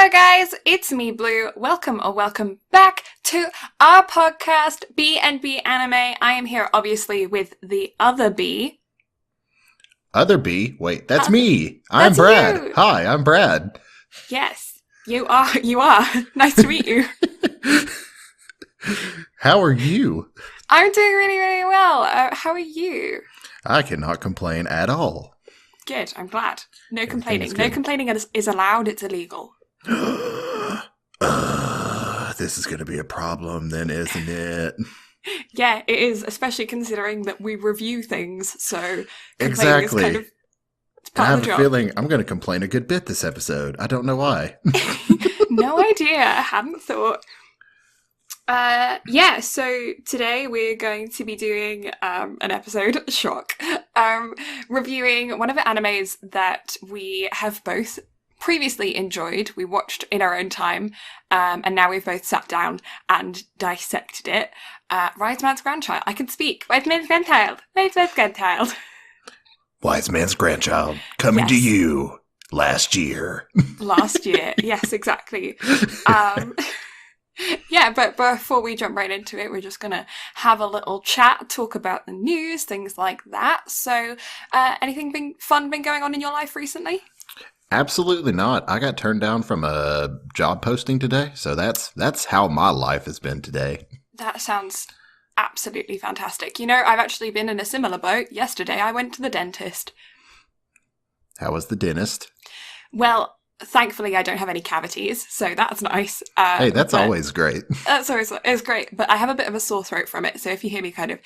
Hello guys, it's me Blue. Welcome back to our podcast, BnB Anime. I am here obviously with the other B. Other B? Wait, that's me. I'm That's Brad. you. Hi, I'm Brad. Yes, you are. Nice to meet you. How are you? I'm doing really, really well. How are you? I cannot complain at all. Good, I'm glad. No Everything complaining. is No good. complaining is allowed, it's illegal. This is going to be a problem then, isn't it? Yeah, it is, especially considering that we review things, so complaining Exactly. is kind of it's I part have of the a job. feeling I'm going to complain a good bit this episode. I don't know why. No idea. I hadn't thought. So today we're going to be doing an episode, shock, reviewing one of the animes that we have both previously enjoyed. We watched in our own time, and now we've both sat down and dissected it. Wiseman's Grandchild. I can speak. Wiseman's Grandchild. Wiseman's Grandchild. Wiseman's Grandchild, coming to Yes. you last year. Last year. Yes, exactly. Yeah, but before we jump right into it, we're just going to have a little chat, talk about the news, things like that. So, anything fun been going on in your life recently? Absolutely not. I got turned down from a job posting today, so that's how my life has been today. That sounds absolutely fantastic. You know, I've actually been in a similar boat. Yesterday, I went to the dentist. How was the dentist? Well, thankfully, I don't have any cavities, so that's nice. Hey, that's but- always great. That's always it's great, but I have a bit of a sore throat from it. So if you hear me kind of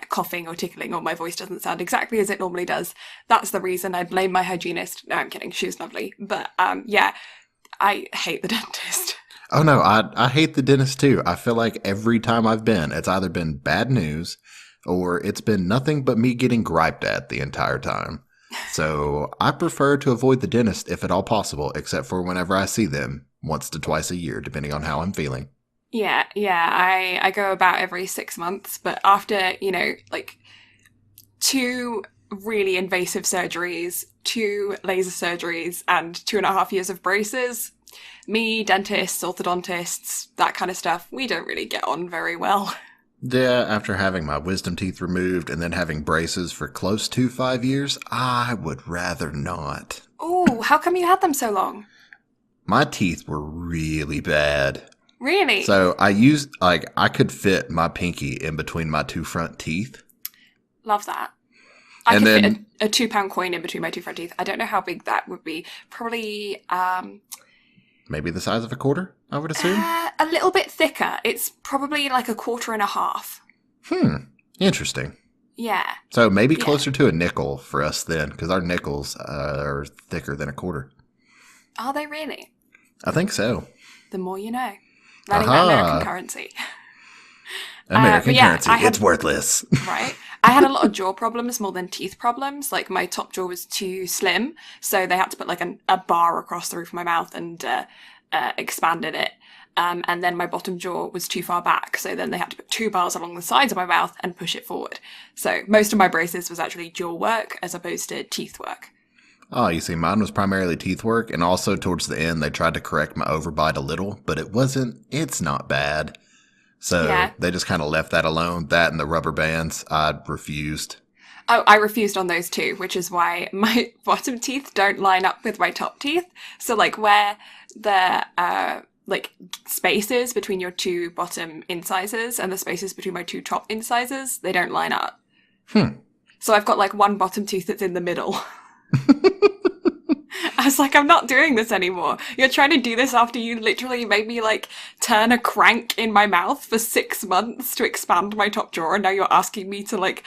coughing or tickling, or my voice doesn't sound exactly as it normally does, that's the reason. I blame my hygienist. No, I'm kidding. She was lovely, but yeah, I hate the dentist. Oh no, I hate the dentist too. I feel like every time I've been, it's either been bad news or it's been nothing but me getting griped at the entire time. So I prefer to avoid the dentist if at all possible, except for whenever I see them once to twice a year, depending on how I'm feeling. Yeah. I go about every 6 months, but after like 2 really invasive surgeries, 2 laser surgeries, and 2.5 years of braces. Me, dentists, orthodontists, that kind of stuff, we don't really get on very well. Yeah, after having my wisdom teeth removed and then having braces for close to 5 years, I would rather not. Oh, how come you had them so long? My teeth were really bad. Really? So I could fit my pinky in between my 2 front teeth. Love that. I And could then- fit a £2 coin in between my 2 front teeth. I don't know how big that would be. Probably Maybe the size of a quarter, I would assume. a little bit thicker. It's probably like 1.25. Interesting. Yeah. So maybe Yeah. closer to a nickel for us then, because our nickels are thicker than a quarter. Are they really? I think so. The more you know. Learning about American currency. American but yeah, currency, I had- it's worthless. Right? I had a lot of jaw problems more than teeth problems. Like, my top jaw was too slim, so they had to put like a bar across the roof of my mouth and expanded it. And then my bottom jaw was too far back, so then they had to put 2 bars along the sides of my mouth and push it forward. So most of my braces was actually jaw work as opposed to teeth work. Oh, you see, mine was primarily teeth work, and also towards the end, they tried to correct my overbite a little, but it's not bad. So Yeah. they just kind of left that alone. That and the rubber bands, I refused. Oh, I refused on those too, which is why my bottom teeth don't line up with my top teeth. So, like, where the spaces between your 2 bottom incisors and the spaces between my 2 top incisors, they don't line up. So I've got like 1 bottom tooth that's in the middle. I was like, I'm not doing this anymore. You're trying to do this after you literally made me like turn a crank in my mouth for 6 months to expand my top jaw, and now you're asking me to like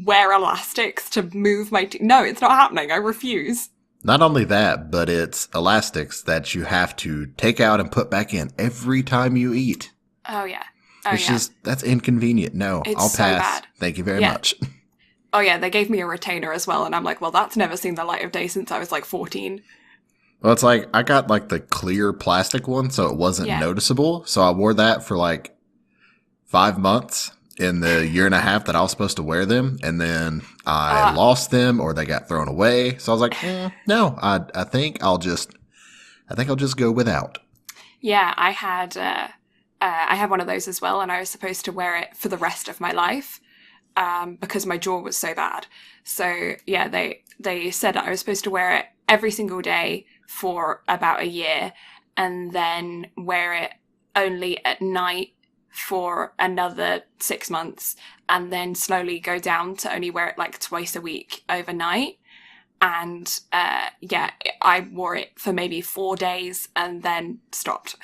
wear elastics to move my teeth. No, it's not happening. I refuse. Not only that, but it's elastics that you have to take out and put back in every time you eat. Oh yeah. That's inconvenient. No, It's I'll so pass. bad. Thank you very Yeah. much. Oh yeah, they gave me a retainer as well, and I'm like, well, that's never seen the light of day since I was like 14. Well, it's like I got like the clear plastic one, so it wasn't Yeah. noticeable. So I wore that for like 5 months in the year and a half that I was supposed to wear them. And then I lost them or they got thrown away. So I was like, no, I think I'll just I think I'll just go without. Yeah, I had one of those as well, and I was supposed to wear it for the rest of my life because my jaw was so bad. So yeah, they said I was supposed to wear it every single day for about a year, and then wear it only at night for another 6 months, and then slowly go down to only wear it like twice a week overnight. And yeah, I wore it for maybe 4 days and then stopped.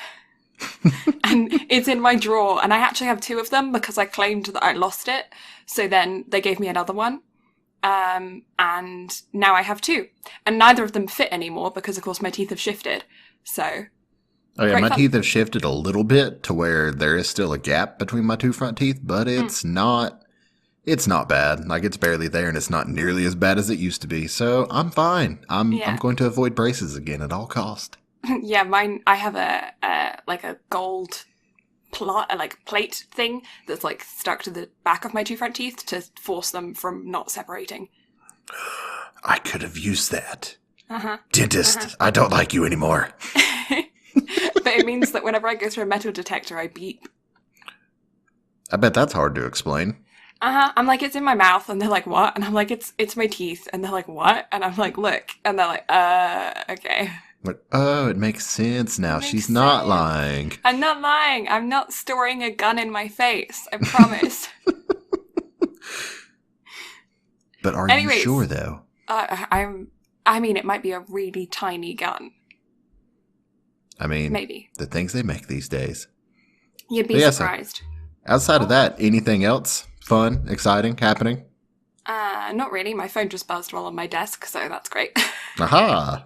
And it's in my drawer, and I actually have two of them because I claimed that I lost it. So then they gave me another one. And now I have two. And neither of them fit anymore because, of course, my teeth have shifted. So. Oh yeah, Great my fun. teeth have shifted a little bit to where there is still a gap between my two front teeth, but it's not bad. Like it's barely there and it's not nearly as bad as it used to be. So I'm fine. I'm Yeah. going to avoid braces again at all cost. Yeah, mine, I have a like a gold plate thing that's like stuck to the back of my two front teeth to force them from not separating. I could have used that. Uh-huh. Dentist, I don't like you anymore. But it means that whenever I go through a metal detector, I beep. I bet that's hard to explain. I'm like, it's in my mouth, and they're like, what? And I'm like, it's my teeth, and they're like, what? And I'm like, look, and they're like, okay. Like, oh, it makes sense now. Makes She's not sense. lying. I'm not lying. I'm not storing a gun in my face. I promise. But are Anyways, you sure, though? I mean, it might be a really tiny gun. I mean, Maybe. the things they make these days. You'd be But yeah, surprised. Outside of that, anything else fun, exciting, happening? Not really. My phone just buzzed while on my desk, so that's great. Aha!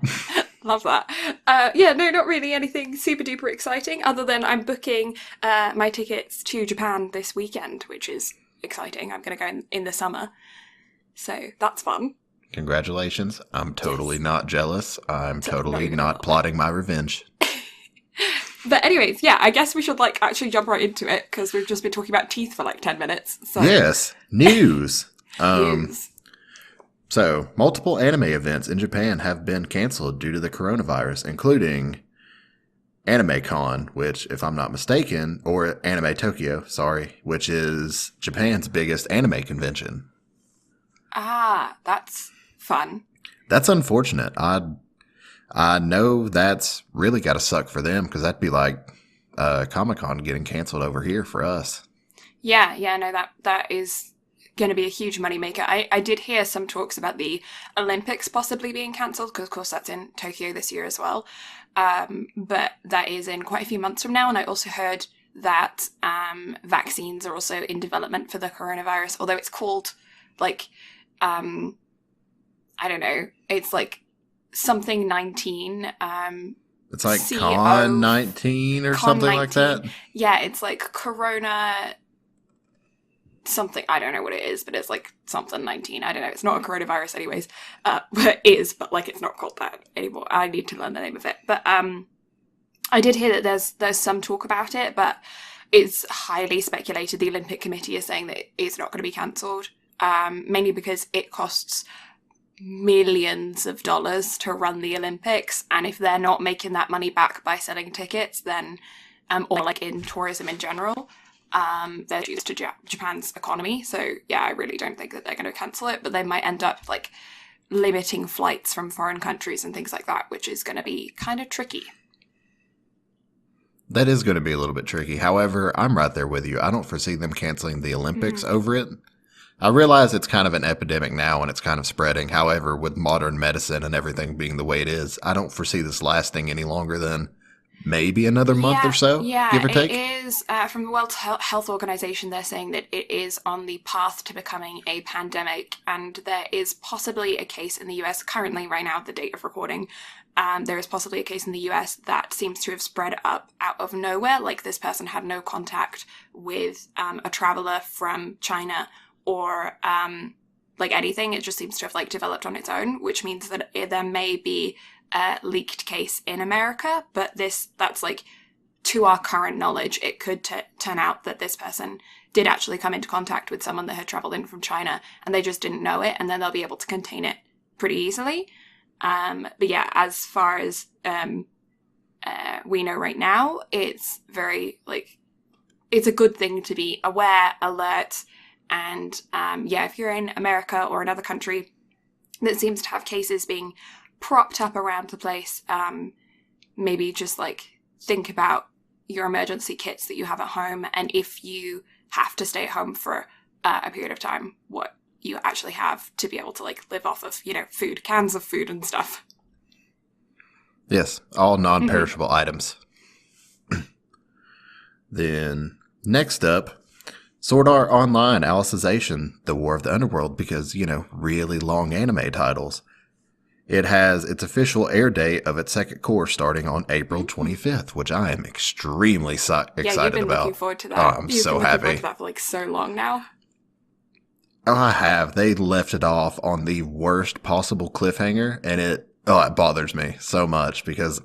Love that. Yeah, no, not really anything super duper exciting, other than I'm booking my tickets to Japan this weekend, which is exciting. I'm going to go in the summer. So that's fun. Congratulations. I'm totally Yes. not jealous. I'm So, totally even a not little bit. plotting my revenge. But anyways, yeah, I guess we should like actually jump right into it because we've just been talking about teeth for like 10 minutes. So Yes, news. news. So, multiple anime events in Japan have been canceled due to the coronavirus, including AnimeCon, which, if I'm not mistaken, or Anime Tokyo, sorry, which is Japan's biggest anime convention. Ah, that's fun. That's unfortunate. I know that's really got to suck for them because that'd be like Comic-Con getting canceled over here for us. Yeah, no, that is going to be a huge moneymaker. I did hear some talks about the Olympics possibly being cancelled because, of course, that's in Tokyo this year as well. But that is in quite a few months from now. And I also heard that vaccines are also in development for the coronavirus, although it's called like, I don't know, it's like something 19. It's like CO Con 19 or Con something like 19. that. Yeah, it's like Corona something. I don't know what it is, but it's like something 19. I don't know. It's not a coronavirus anyways. But it is, but like it's not called that anymore. I need to learn the name of it. But I did hear that there's some talk about it, but it's highly speculated. The Olympic Committee is saying that it's not going to be cancelled, mainly because it costs millions of dollars to run the Olympics, and if they're not making that money back by selling tickets, then or like in tourism in general, they're due to Japan's economy. So yeah, I really don't think that they're going to cancel it, but they might end up like limiting flights from foreign countries and things like that, which is going to be kind of tricky. That is going to be a little bit tricky. However, I'm right there with you. I don't foresee them canceling the Olympics over it. I realize it's kind of an epidemic now and it's kind of spreading. However, with modern medicine and everything being the way it is, I don't foresee this lasting any longer than maybe another month or so, give or take. It is, from the World Health Organization, they're saying that it is on the path to becoming a pandemic, and there is possibly a case in the US currently, right now, the date of recording, there is possibly a case in the US that seems to have spread up out of nowhere, like this person had no contact with a traveler from China or like anything. It just seems to have like developed on its own, which means that there may be a leaked case in America, but that's like, to our current knowledge, it could turn out that this person did actually come into contact with someone that had traveled in from China and they just didn't know it, and then they'll be able to contain it pretty easily. But yeah, as far as we know right now, it's very, like, it's a good thing to be aware, alert, and if you're in America or another country that seems to have cases being propped up around the place, maybe just, like, think about your emergency kits that you have at home, and if you have to stay home for a period of time, what you actually have to be able to, like, live off of, food, cans of food and stuff. Yes, all non-perishable items. Then, next up, Sword Art Online Alicization, The War of the Underworld, because, really long anime titles. It has its official air date of its second course starting on April 25th, which I am extremely excited about. Yeah, you've been looking forward to that. Oh, I'm you've so been happy. Looking forward to that for, like, so long now. Oh, I have. They left it off on the worst possible cliffhanger, and it bothers me so much because,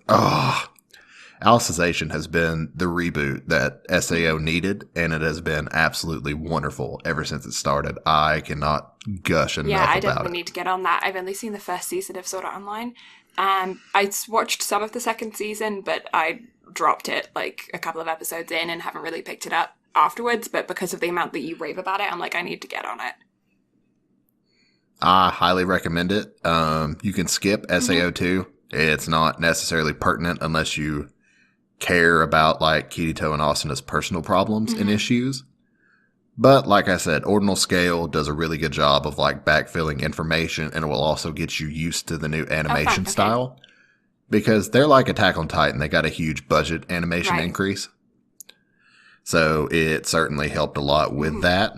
Alicization has been the reboot that SAO needed, and it has been absolutely wonderful ever since it started. I cannot gush enough about it. Yeah, I definitely need to get on that. I've only seen the first season of Sword Art Online. I watched some of the second season, but I dropped it, like, a couple of episodes in and haven't really picked it up afterwards, but because of the amount that you rave about it, I'm like, I need to get on it. I highly recommend it. You can skip SAO2. It's not necessarily pertinent unless you care about, like, Kirito and Asuna's personal problems and issues. But like I said, Ordinal Scale does a really good job of, like, backfilling information, and it will also get you used to the new animation style. Because they're like Attack on Titan. They got a huge budget animation increase. So it certainly helped a lot with that.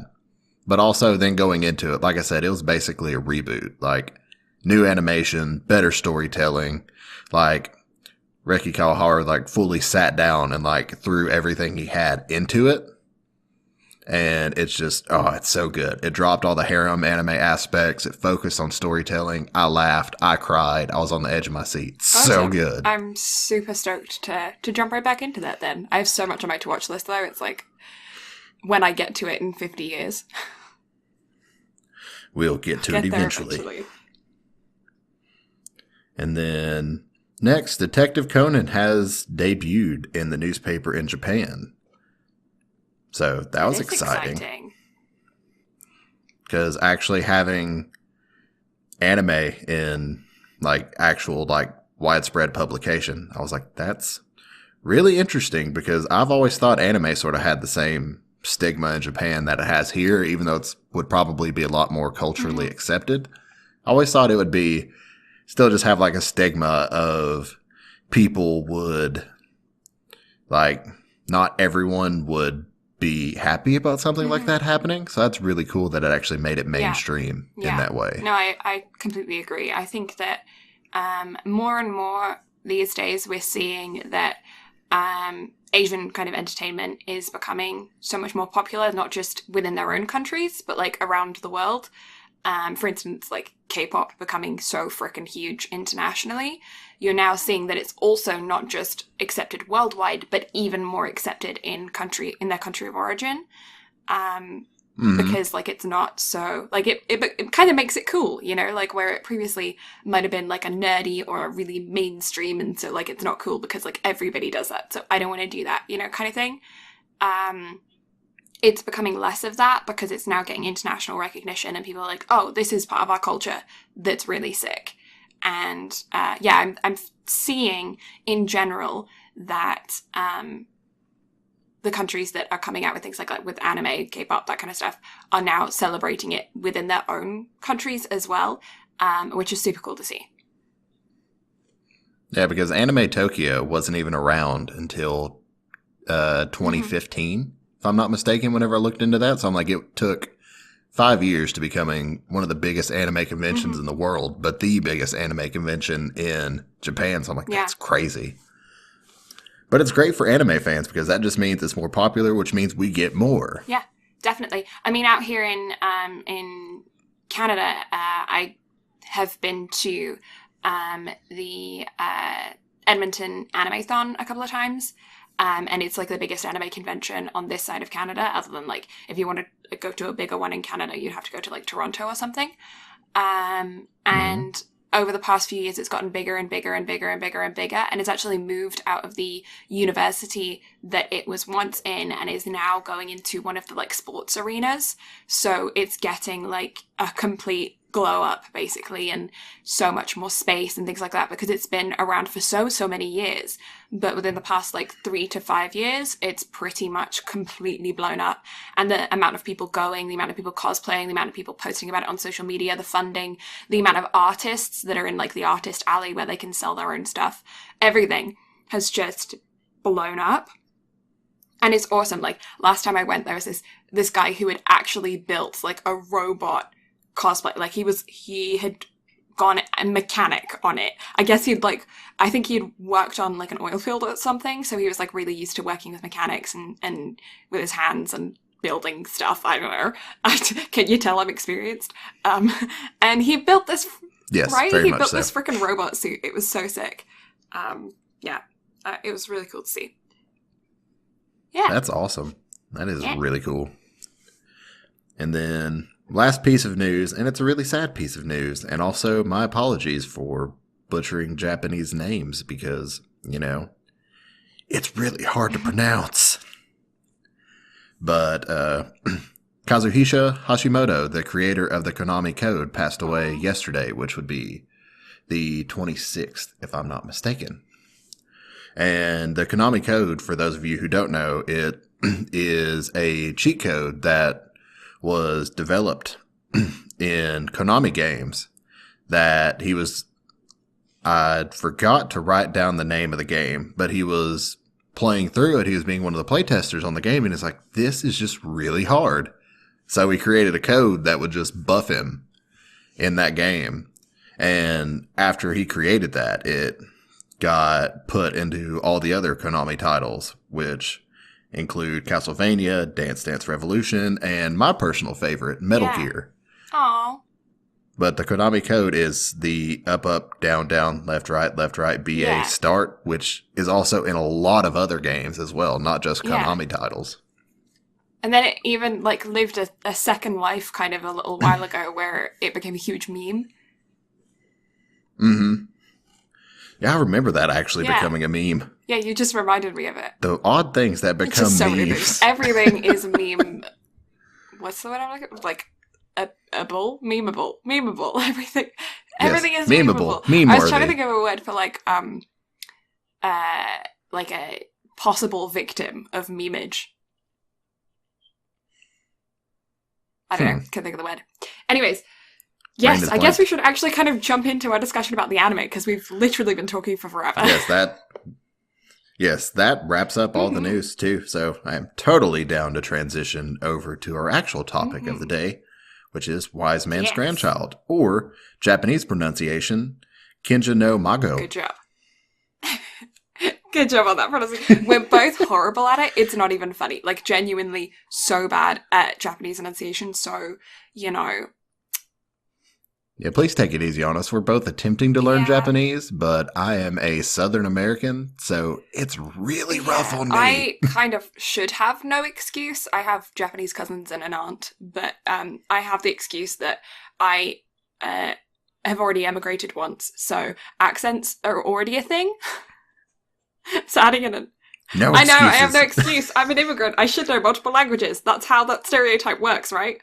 But also then going into it, like I said, it was basically a reboot. Like, new animation, better storytelling, like, Reki Kawahara, like, fully sat down and, like, threw everything he had into it. And it's just, it's so good. It dropped all the harem anime aspects. It focused on storytelling. I laughed. I cried. I was on the edge of my seat. So good. I'm super stoked to jump right back into that then. I have so much on my to-watch list, though. It's like, when I get to it in 50 years. We'll get to it eventually. And then... next, Detective Conan has debuted in the newspaper in Japan. So that was exciting. Because actually having anime in, like, actual, like, widespread publication, I was like, that's really interesting, because I've always thought anime sort of had the same stigma in Japan that it has here, even though it would probably be a lot more culturally accepted. I always thought it would be still just have, like, a stigma of people would, like, not everyone would be happy about something like that happening. So that's really cool that it actually made it mainstream in that way. No, I completely agree. I think that more and more these days we're seeing that Asian kind of entertainment is becoming so much more popular, not just within their own countries, but, like, around the world. For instance, like, K-pop becoming so frickin' huge internationally. You're now seeing that it's also not just accepted worldwide, but even more accepted in their country of origin. Because, like, it's not so, like, it kind of makes it cool, like, where it previously might have been, like, a nerdy or a really mainstream, and so, like, it's not cool because, like, everybody does that, so I don't want to do that, kind of thing. It's becoming less of that because it's now getting international recognition, and people are like, oh, this is part of our culture that's really sick. And I'm seeing in general that the countries that are coming out with things like with anime, K-pop, that kind of stuff, are now celebrating it within their own countries as well, which is super cool to see. Yeah, because Anime Tokyo wasn't even around until 2015. If I'm not mistaken, whenever I looked into that. So I'm like, it took 5 years to becoming one of the biggest anime conventions in the world, but the biggest anime convention in Japan. So I'm like, that's crazy. But it's great for anime fans because that just means it's more popular, which means we get more. Yeah, definitely. I mean, out here in Canada, I have been to the Edmonton Animathon a couple of times. And it's, like, the biggest anime convention on this side of Canada, other than, like, if you want to go to a bigger one in Canada, you'd have to go to, like, Toronto or something. And over the past few years, it's gotten bigger and bigger and bigger and bigger and bigger, and it's actually moved out of the university that it was once in and is now going into one of the like sports arenas. So it's getting like a complete glow up basically, and so much more space and things like that, because it's been around for so many years. But within the past like 3 to 5 years, it's pretty much completely blown up. And the amount of people going, the amount of people cosplaying, the amount of people posting about it on social media, the funding, the amount of artists that are in like the artist alley where they can sell their own stuff, everything has just blown up. And it's awesome. Like last time I went, there was this guy who had actually built like a robot cosplay. Like he had gone a mechanic on it. I guess I think he'd worked on like an oil field or something, so he was like really used to working with mechanics and with his hands and building stuff. I don't know. Can you tell I'm experienced? And he built this, yes, right? Very He much built so. this freaking robot suit. It was so sick. It was really cool to see. Yeah. That's awesome. That is really cool. And then last piece of news, and it's a really sad piece of news, and also my apologies for butchering Japanese names because, it's really hard to pronounce. But Kazuhisa Hashimoto, the creator of the Konami Code, passed away yesterday, which would be the 26th, if I'm not mistaken. And the Konami Code, for those of you who don't know, it is a cheat code that was developed in Konami games that I forgot to write down the name of the game, but he was playing through it. He was being one of the playtesters on the game, and he's like, this is just really hard. So he created a code that would just buff him in that game. And after he created that, it got put into all the other Konami titles, which include Castlevania, Dance Dance Revolution, and my personal favorite, Metal Gear. Aww. But the Konami Code is the up, down, left, right, BA start, which is also in a lot of other games as well, not just Konami titles. And then it even like lived a second life kind of a little while ago where it became a huge meme. Mm-hmm. Yeah, I remember that actually becoming a meme. Yeah, you just reminded me of it. The odd things that become just so memes. Everything is a meme. What's the word I'm looking for? Like, memeable? Everything is memeable. Meme-worthy. I was trying to think of a word for like a possible victim of memeage. I don't know. Can't think of the word. Anyways. Yes, I guess we should actually kind of jump into our discussion about the anime, because we've literally been talking for forever. Yes, that wraps up all the news too. So I am totally down to transition over to our actual topic of the day, which is Wiseman's Grandchild, or Japanese pronunciation, Kinja no Mago. Good job. Good job on that pronunciation. We're both horrible at it. It's not even funny. Like, genuinely so bad at Japanese enunciation. So, Yeah, please take it easy on us. We're both attempting to learn Japanese, but I am a Southern American, so it's really rough on me. I kind of should have no excuse. I have Japanese cousins and an aunt, but I have the excuse that I have already emigrated once, so accents are already a thing. So adding in no I excuses. know, I have no excuse. I'm an immigrant. I should know multiple languages. That's how that stereotype works, right?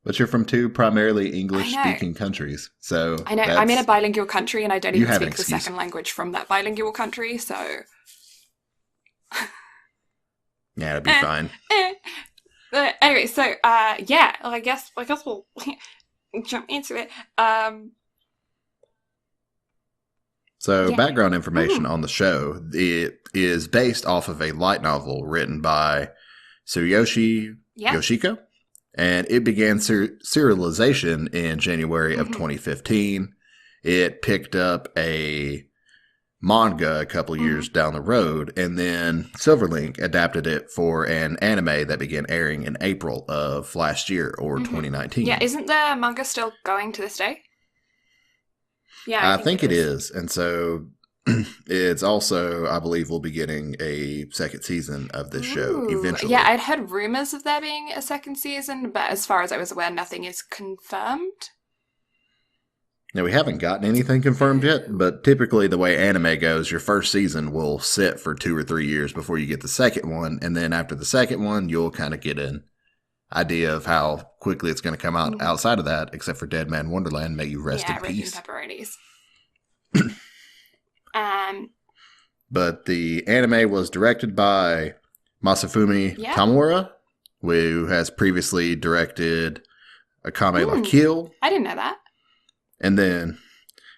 But you're from two primarily English-speaking countries, so I know. I'm in a bilingual country, and I don't even speak the excuse. second language from that bilingual country, so... Yeah, it'd be fine. Anyway, so, I guess we'll jump into it. So, background information on the show. It is based off of a light novel written by Tsuyoshi Yoshiko. And it began serialization in January of 2015. It picked up a manga a couple years down the road, and then Silverlink adapted it for an anime that began airing in April of last year, or 2019. Yeah, isn't the manga still going to this day? Yeah, I think it is. And so it's also, I believe, we'll be getting a second season of this show eventually. Yeah, I'd heard rumors of there being a second season, but as far as I was aware, nothing is confirmed. Now, we haven't gotten anything confirmed yet, but typically the way anime goes, your first season will sit for 2 or 3 years before you get the second one, and then after the second one, you'll kind of get an idea of how quickly it's going to come out. Outside of that, except for Dead Man Wonderland, may you rest in peace. Pepperonis. But the anime was directed by Masafumi Tamura, who has previously directed Akame la Kill. I didn't know that. And then,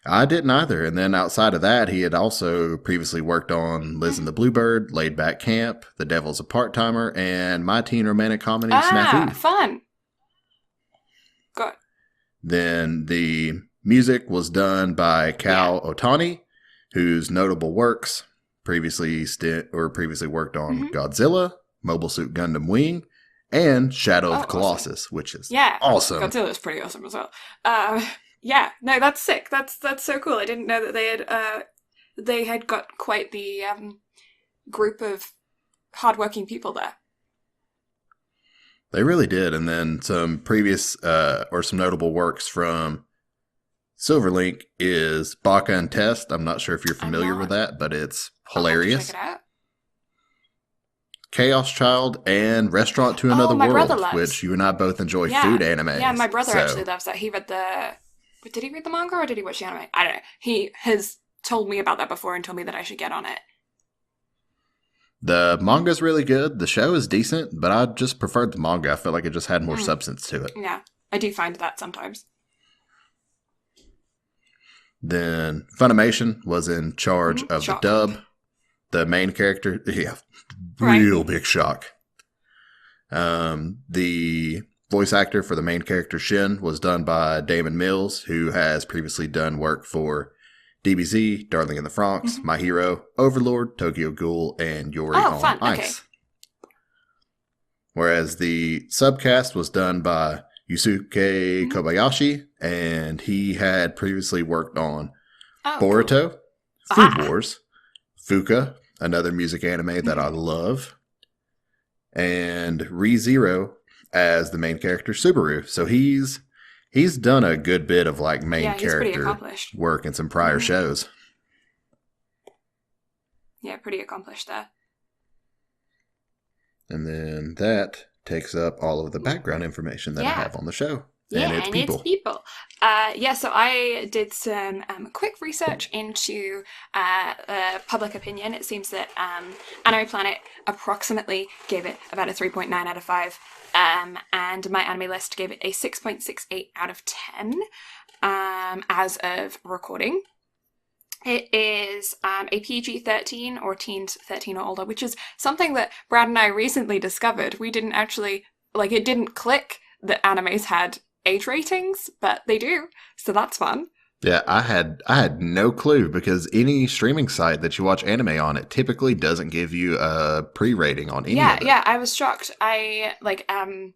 I didn't either. And then outside of that, he had also previously worked on Liz and the Bluebird, Laid Back Camp, The Devil's a Part-Timer, and my teen romantic comedy, Snafu. Fun. Good. Then the music was done by Kao Otani, whose notable works previously worked on Godzilla, Mobile Suit Gundam Wing, and Shadow of Colossus, awesome. Which is awesome. Godzilla's pretty awesome as well. Yeah, no, that's sick. That's so cool. I didn't know that they had got quite the group of hardworking people there. They really did. And then some previous or some notable works from Silverlink is Baka and Test. I'm not sure if you're familiar with that, but it's hilarious. I'll have to check it out. Chaos Child and Restaurant to Another World, which you and I both enjoy food anime. Yeah, my brother actually loves that. He read did he read the manga or did he watch the anime? I don't know. He has told me about that before and told me that I should get on it. The manga's really good. The show is decent, but I just preferred the manga. I felt like it just had more substance to it. Yeah, I do find that sometimes. Then Funimation was in charge of the dub. The main character, real big shock. The voice actor for the main character, Shin, was done by Damon Mills, who has previously done work for DBZ, Darling in the Franxx, My Hero, Overlord, Tokyo Ghoul, and Yuri on Ice. Okay. Whereas the subcast was done by Yusuke Kobayashi, and he had previously worked on Boruto, Food Wars, Fuka, another music anime that I love, and ReZero as the main character, Subaru. So he's done a good bit of like main character work in some prior shows. Yeah, pretty accomplished there. And then that takes up all of the background information that I have on the show. And its people. So I did some quick research into public opinion. It seems that Anime Planet approximately gave it about a 3.9 out of 5. And my anime list gave it a 6.68 out of 10 as of recording. It is a PG-13 or teens 13 or older, which is something that Brad and I recently discovered. We didn't actually, it didn't click that animes had age ratings, but they do, so that's fun. Yeah, I had no clue because any streaming site that you watch anime on, it typically doesn't give you a pre-rating on any of it. Yeah, I was shocked. Anime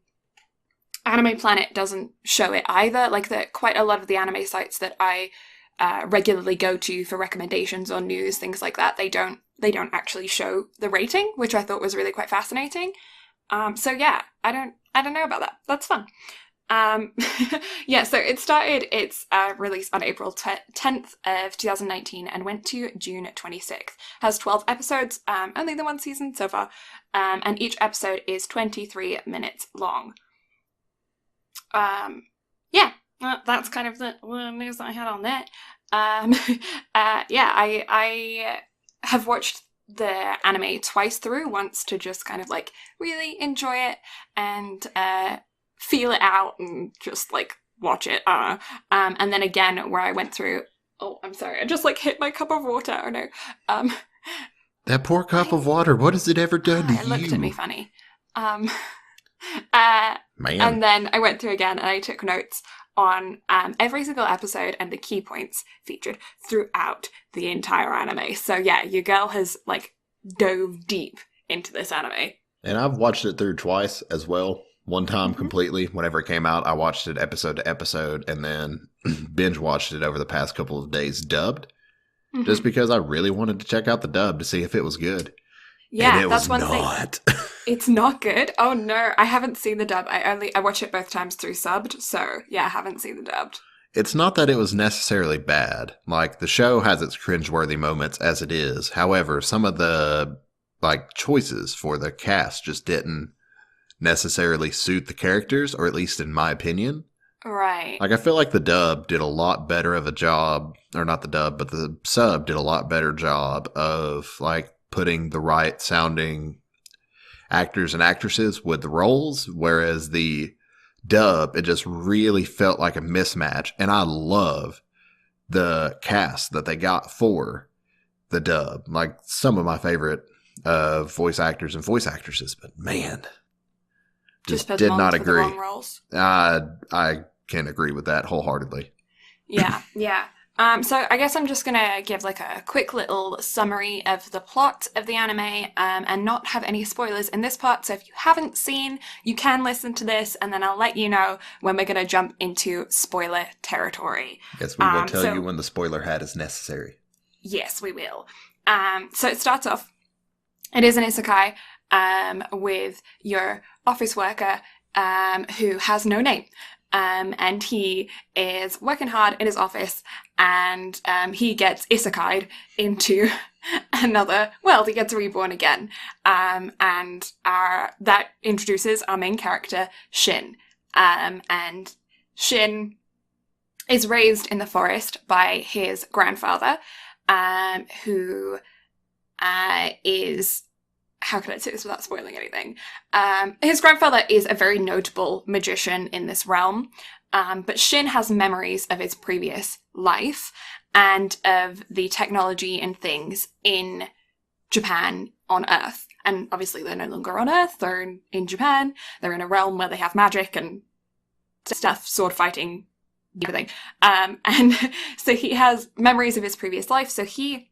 Planet doesn't show it either. Quite a lot of the anime sites that I regularly go to for recommendations or news, things like that, they don't actually show the rating, which I thought was really quite fascinating. I don't know about that. That's fun. So it started its release on April 10th of 2019 and went to June 26th. Has 12 episodes, only the one season so far, and each episode is 23 minutes long. That's kind of the news that I had on that. I have watched the anime twice through, once to just kind of really enjoy it and feel it out and just watch it. And then again where I went through, I'm sorry, I just hit my cup of water. Oh no. That poor cup of water, what has it ever done to you? It looked at me funny. Man. And then I went through again and I took notes on every single episode and the key points featured throughout the entire anime. So yeah, your girl has dove deep into this anime. And I've watched it through twice as well. One time completely, whenever it came out, I watched it episode to episode and then binge watched it over the past couple of days dubbed. Just because I really wanted to check out the dub to see if it was good. Yeah, and that's one not. thing. It's not good? Oh no, I haven't seen the dub. I watch it both times through subbed, so yeah, I haven't seen the dubbed. It's not that it was necessarily bad. Like, the show has its cringeworthy moments as it is. However, some of the, like, choices for the cast just didn't necessarily suit the characters, or at least in my opinion. Right. Like, I feel like the dub did a lot better of a job, or not the dub, but the sub did a lot better job of, like, putting the right sounding actors and actresses with the roles, whereas the dub, it just really felt like a mismatch. And I love the cast that they got for the dub. Like, some of my favorite voice actors and voice actresses, but man, just put did them on not for the agree. wrong roles. I can agree with that wholeheartedly. Yeah, yeah. So I guess I'm just gonna give like a quick little summary of the plot of the anime, and not have any spoilers in this part. So if you haven't seen, you can listen to this, and then I'll let you know when we're gonna jump into spoiler territory. Yes, we will tell you when the spoiler hat is necessary. Yes, we will. So it starts off. It is an isekai, with your office worker, who has no name. And he is working hard in his office, and he gets isekai'd into another world. He gets reborn again. And that introduces our main character, Shin. And Shin is raised in the forest by his grandfather, who is... How can I say this without spoiling anything? His grandfather is a very notable magician in this realm, but Shin has memories of his previous life and of the technology and things in Japan on Earth. And obviously they're no longer on Earth, they're in Japan, they're in a realm where they have magic and stuff, sword fighting, everything. And so he has memories of his previous life, so he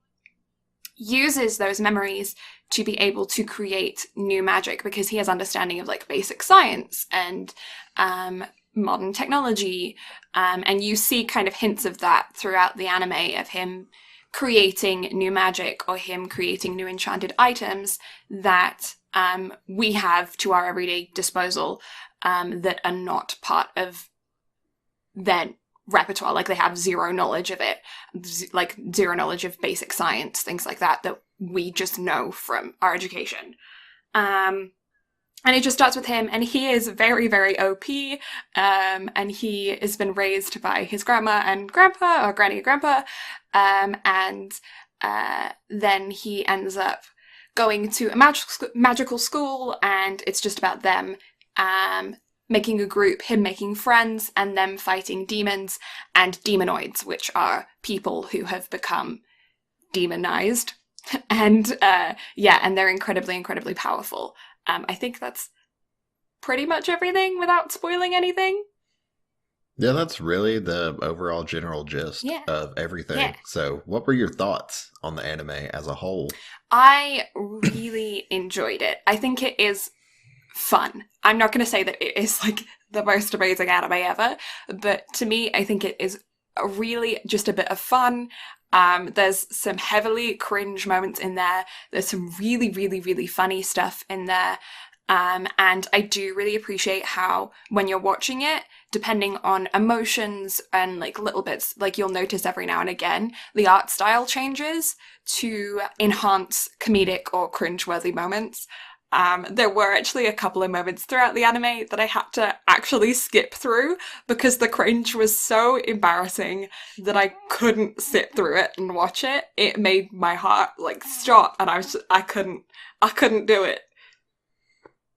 uses those memories to be able to create new magic because he has understanding of like basic science and modern technology, and you see kind of hints of that throughout the anime of him creating new magic or him creating new enchanted items that we have to our everyday disposal, that are not part of their repertoire. Like, they have zero knowledge of it, like zero knowledge of basic science, things like that we just know from our education. And it just starts with him, and he is very, very OP, and he has been raised by his grandma and grandpa, or granny and grandpa, and then he ends up going to a magical school, and it's just about them making a group, him making friends, and them fighting demons and demonoids, which are people who have become demonized. And and they're incredibly, incredibly powerful. I think that's pretty much everything without spoiling anything. Yeah, that's really the overall general gist of everything. Yeah. So what were your thoughts on the anime as a whole? I really enjoyed it. I think it is fun. I'm not going to say that it is like the most amazing anime ever, but to me, I think it is really just a bit of fun. There's some heavily cringe moments in there. There's some really, really, really funny stuff in there. And I do really appreciate how when you're watching it, depending on emotions and like little bits, like you'll notice every now and again, the art style changes to enhance comedic or cringe-worthy moments. There were actually a couple of moments throughout the anime that I had to actually skip through because the cringe was so embarrassing that I couldn't sit through it and watch it. It made my heart like stop, and I couldn't do it.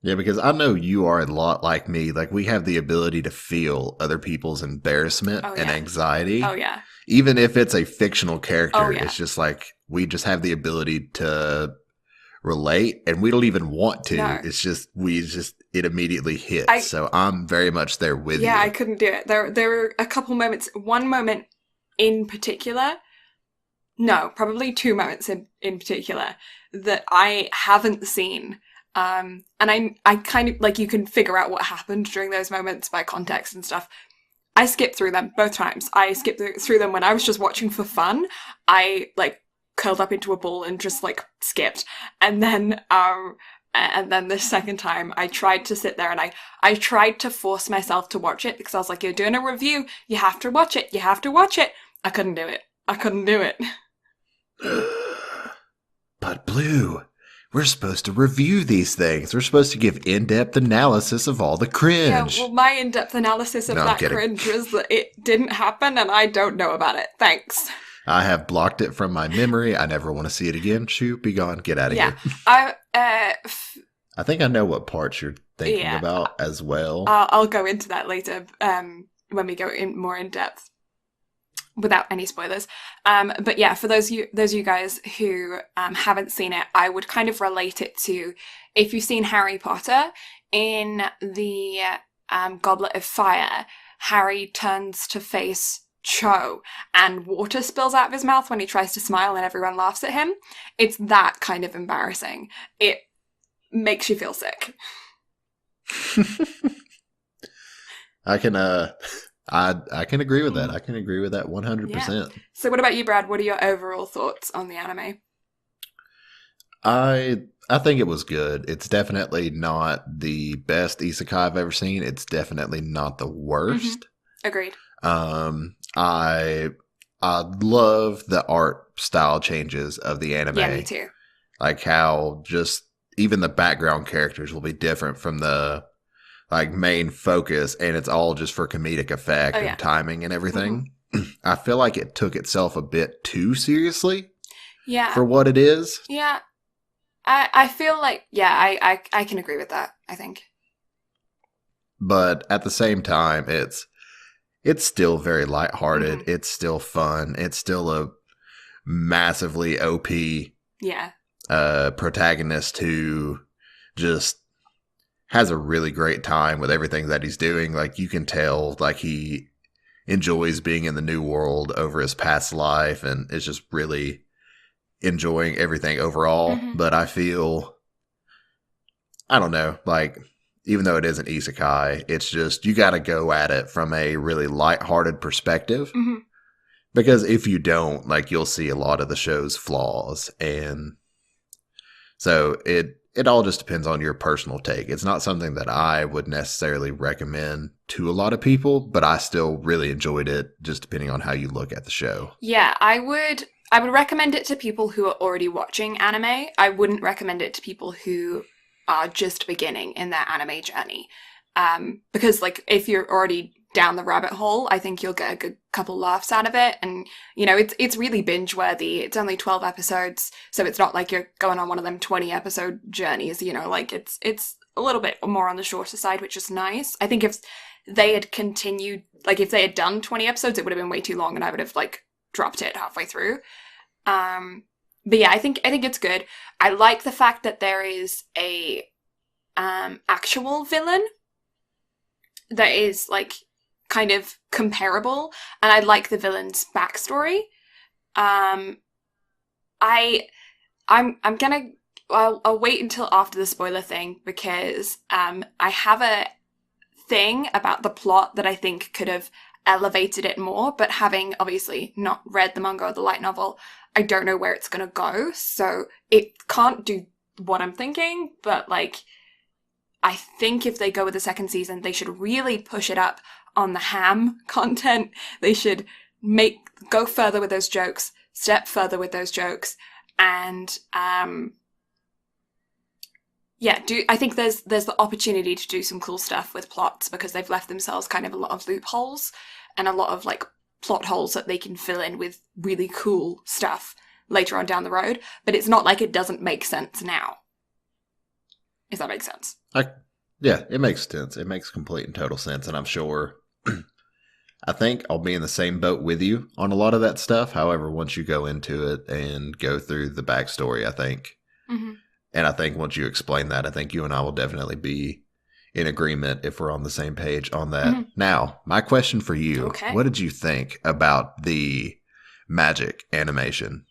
Yeah, because I know you are a lot like me. Like, we have the ability to feel other people's embarrassment and anxiety. Oh, yeah. Even if it's a fictional character, it's just like, we just have the ability to relate, and we don't even want to. No. It's just, it immediately hits. So I'm very much there with you. Yeah, I couldn't do it. There were a couple moments, one moment in particular, no, probably two moments in particular that I haven't seen. And I kind of, like, you can figure out what happened during those moments by context and stuff. I skipped through them both times. I skipped through them when I was just watching for fun. I, like, curled up into a ball and just, like, skipped. And then And then the second time I tried to sit there and I tried to force myself to watch it because I was like, you're doing a review, you have to watch it, you have to watch it. I couldn't do it. I couldn't do it. But Blue, we're supposed to review these things. We're supposed to give in-depth analysis of all the cringe. Yeah, well, my in-depth analysis of that cringe was that it didn't happen and I don't know about it. Thanks. I have blocked it from my memory. I never want to see it again. Shoot, be gone. Get out of here. I think I know what parts you're thinking about as well. I'll go into that later when we go in more in depth without any spoilers. But yeah, for those of you guys who haven't seen it, I would kind of relate it to if you've seen Harry Potter in the Goblet of Fire. Harry turns to face Cho and water spills out of his mouth when he tries to smile and everyone laughs at him. It's that kind of embarrassing. It makes you feel sick. I can agree with that. I can agree with that 100%. Yeah. So what about you, Brad? What are your overall thoughts on the anime? I think it was good. It's definitely not the best isekai I've ever seen. It's definitely not the worst. Mm-hmm. Agreed. I love the art style changes of the anime. Yeah, me too. Like how just even the background characters will be different from the like main focus, and it's all just for comedic effect and timing and everything. Mm-hmm. I feel like it took itself a bit too seriously. Yeah. For what it is. Yeah. I feel like I can agree with that, I think. But at the same time, it's still very lighthearted. Mm-hmm. It's still fun. It's still a massively OP protagonist who just has a really great time with everything that he's doing. Like you can tell like he enjoys being in the new world over his past life and is just really enjoying everything overall. Mm-hmm. But I feel, I don't know, like even though it is an isekai, it's just, you got to go at it from a really lighthearted perspective. Mm-hmm. Because if you don't, like, you'll see a lot of the show's flaws. And so it all just depends on your personal take. It's not something that I would necessarily recommend to a lot of people, but I still really enjoyed it, just depending on how you look at the show. Yeah, I would recommend it to people who are already watching anime. I wouldn't recommend it to people who are just beginning in their anime journey. Because like if you're already down the rabbit hole, I think you'll get a good couple laughs out of it. And you know, it's really binge worthy. It's only 12 episodes, so it's not like you're going on one of them 20 episode journeys, you know, like it's a little bit more on the shorter side, which is nice. I think if they had continued, like if they had done 20 episodes, it would have been way too long and I would have like dropped it halfway through. But yeah, I think it's good. I like the fact that there is a actual villain that is like kind of comparable, and I like the villain's backstory. I'll wait until after the spoiler thing because I have a thing about the plot that I think could have elevated it more, but having obviously not read the manga or the light novel, I don't know where it's gonna go, so it can't do what I'm thinking, but like I think if they go with the second season, they should really push it up on the ham content. They should go further with those jokes, step further with those jokes, and I think there's the opportunity to do some cool stuff with plots because they've left themselves kind of a lot of loopholes and a lot of like plot holes that they can fill in with really cool stuff later on down the road. But it's not like it doesn't make sense now. If that makes sense. Yeah, it makes sense. It makes complete and total sense. And I'm sure, I think I'll be in the same boat with you on a lot of that stuff. However, once you go into it and go through the backstory, I think, and I think once you explain that, I think you and I will definitely be in agreement if we're on the same page on that. Mm-hmm. Now, my question for you, what did you think about the magic animation?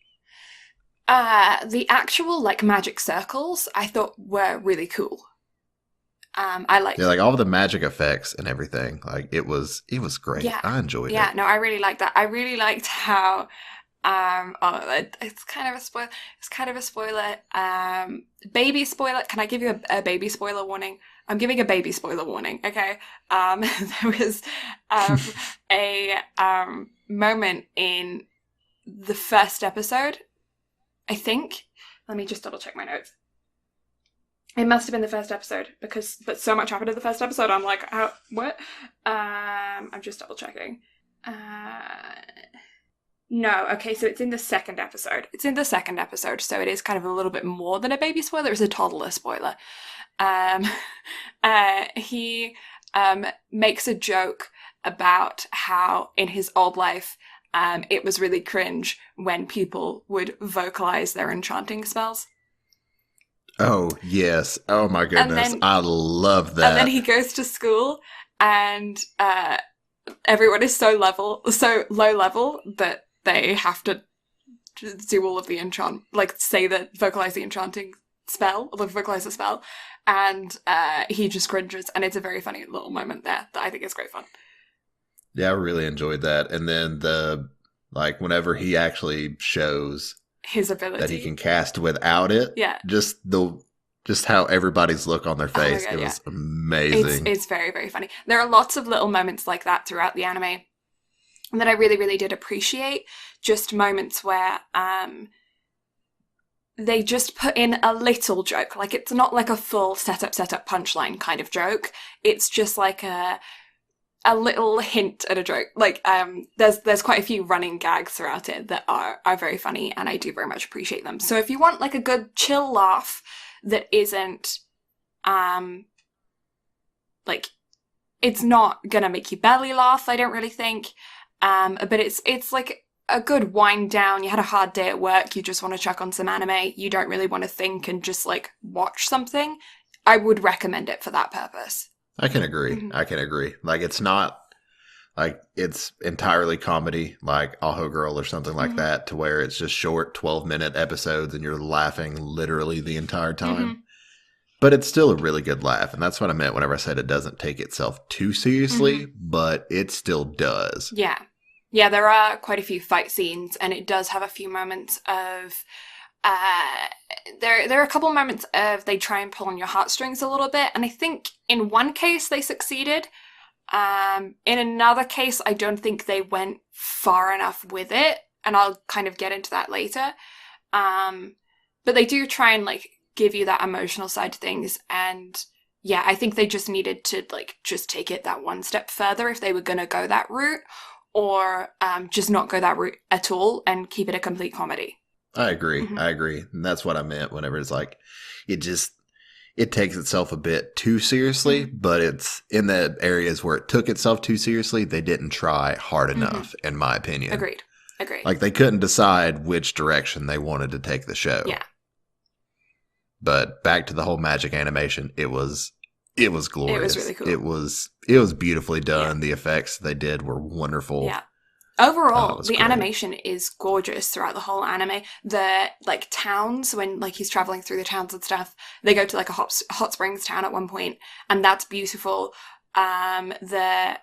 The actual like magic circles I thought were really cool. I liked like all of the magic effects and everything. Like it was great. Yeah. I enjoyed it. Yeah, no, I really liked that. I really liked how It's kind of a spoiler. It's kind of a spoiler. Baby spoiler. Can I give you a baby spoiler warning? I'm giving a baby spoiler warning. Okay. There was a moment in the first episode, I think. Let me just double check my notes. It must have been the first episode but so much happened in the first episode. I'm like, what? I'm just double checking. No, okay, so it's in the second episode. It's in the second episode, so it is kind of a little bit more than a baby spoiler. It's a toddler spoiler. He makes a joke about how in his old life, it was really cringe when people would vocalize their enchanting spells. Oh, yes. Oh, my goodness. I love that. And then he goes to school, and everyone is so low level that they have to do all of the vocalize the enchanting spell, or vocalize the spell, and he just cringes, and it's a very funny little moment there that I think is great fun. Yeah, I really enjoyed that. And then whenever he actually shows his ability that he can cast without it, yeah, just how everybody's look on their face, it was amazing. It's very, very funny. There are lots of little moments like that throughout the anime that I really, really did appreciate. Just moments where they just put in a little joke. Like, it's not like a full setup, punchline kind of joke. It's just like a little hint at a joke. Like, there's quite a few running gags throughout it that are very funny, and I do very much appreciate them. So if you want like a good chill laugh that isn't like, it's not gonna make you belly laugh, I don't really think. But it's like a good wind down. You had a hard day at work, you just want to chuck on some anime, you don't really want to think and just like watch something. I would recommend it for that purpose. I can agree. Mm-hmm. I can agree. Like, it's not like it's entirely comedy like Aho Girl or something like that, to where it's just short 12-minute episodes and you're laughing literally the entire time. Mm-hmm. But it's still a really good laugh. And that's what I meant whenever I said it doesn't take itself too seriously, but it still does. Yeah. Yeah, there are quite a few fight scenes, and it does have a few moments of there are a couple moments of they try and pull on your heartstrings a little bit, and I think in one case they succeeded. In another case, I don't think they went far enough with it, and I'll kind of get into that later. But they do try and like give you that emotional side to things, and yeah, I think they just needed to like just take it that one step further if they were going to go that route, or just not go that route at all and keep it a complete comedy. I agree. I agree. And that's what I meant whenever it's like, it takes itself a bit too seriously, but it's in the areas where it took itself too seriously, they didn't try hard enough, in my opinion. Agreed. Like, they couldn't decide which direction they wanted to take the show. Yeah. But back to the whole magic animation, it was glorious. It was really cool. It was beautifully done. Yeah. The effects they did were wonderful. Yeah. Overall, the animation is gorgeous throughout the whole anime. The like towns, when like he's traveling through the towns and stuff, they go to like a hot springs town at one point, and that's beautiful. The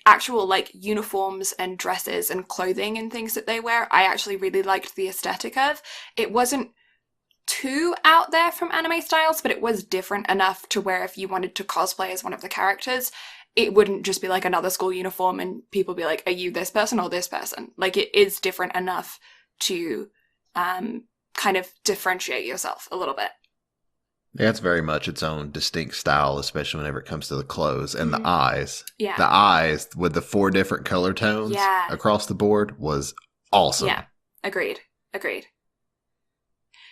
actual like uniforms and dresses and clothing and things that they wear, I actually really liked the aesthetic of. It wasn't too out there from anime styles, but it was different enough to where if you wanted to cosplay as one of the characters, it wouldn't just be like another school uniform and people be like, are you this person or this person? Like, it is different enough to kind of differentiate yourself a little bit. Yeah, it's very much its own distinct style, especially whenever it comes to the clothes and the eyes. Yeah. The eyes with the 4 different color tones across the board was awesome. Yeah, agreed.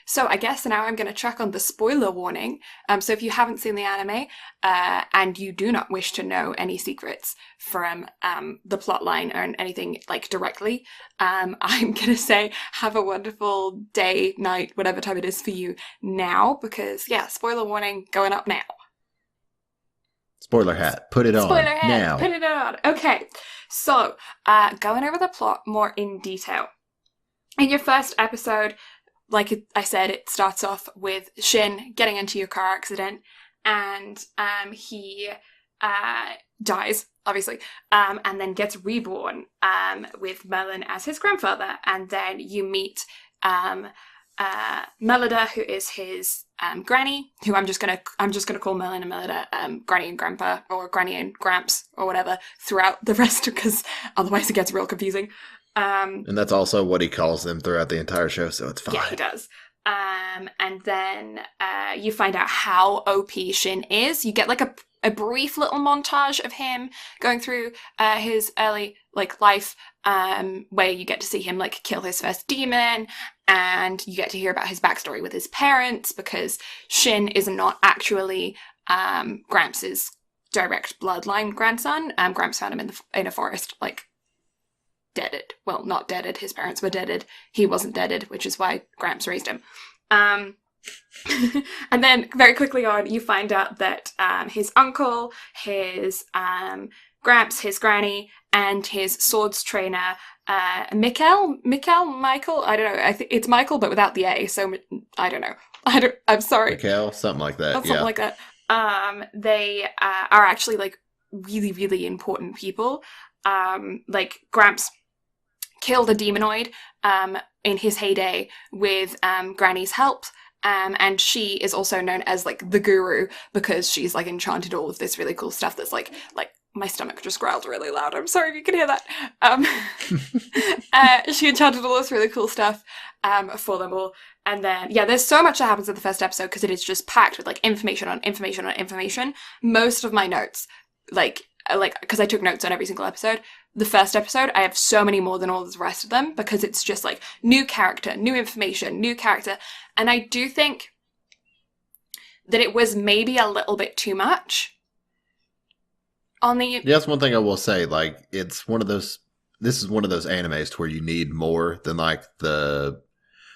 So I guess now I'm going to chuck on the spoiler warning. So if you haven't seen the anime and you do not wish to know any secrets from the plot line or anything like directly, I'm going to say have a wonderful day, night, whatever time it is for you now, because yeah, spoiler warning going up now. Spoiler hat, put it on. Spoiler hat, now. Put it on. Okay, so going over the plot more in detail. In your first episode, like I said, it starts off with Shin getting into a car accident, and he dies, obviously, and then gets reborn with Merlin as his grandfather. And then you meet Melida, who is his granny, who I'm just gonna call Merlin and Melida Granny and Grandpa, or Granny and Gramps, or whatever, throughout the rest, because otherwise it gets real confusing. And that's also what he calls them throughout the entire show, so it's fine. Yeah, he does. And then you find out how OP Shin is. You get like a brief little montage of him going through his early life, where you get to see him kill his first demon, and you get to hear about his backstory with his parents, because Shin is not actually Gramps' direct bloodline grandson. Gramps found him in a forest, deaded. Well, not deaded. His parents were deaded. He wasn't deaded, which is why Gramps raised him. And then very quickly on, you find out that his uncle, his Gramps, his granny, and his swords trainer, Michael, I don't know. I think it's Michael, but without the A. So I don't know. I'm sorry. Michael, something like that. Something like that. They are actually really, really important people. Gramps killed a demonoid in his heyday with Granny's help, and she is also known as the guru, because she's enchanted all of this really cool stuff that's like my stomach just growled really loud. I'm sorry if you can hear that. She enchanted all this really cool stuff for them all. And then, there's so much that happens in the first episode, because it is just packed with information on information on information. Most of my notes, because I took notes on every single episode. The first episode, I have so many more than all the rest of them, because it's just new character, new information, new character. And I do think that it was maybe a little bit too much on the... Yeah, that's one thing I will say. It's one of those... This is one of those animes to where you need more than the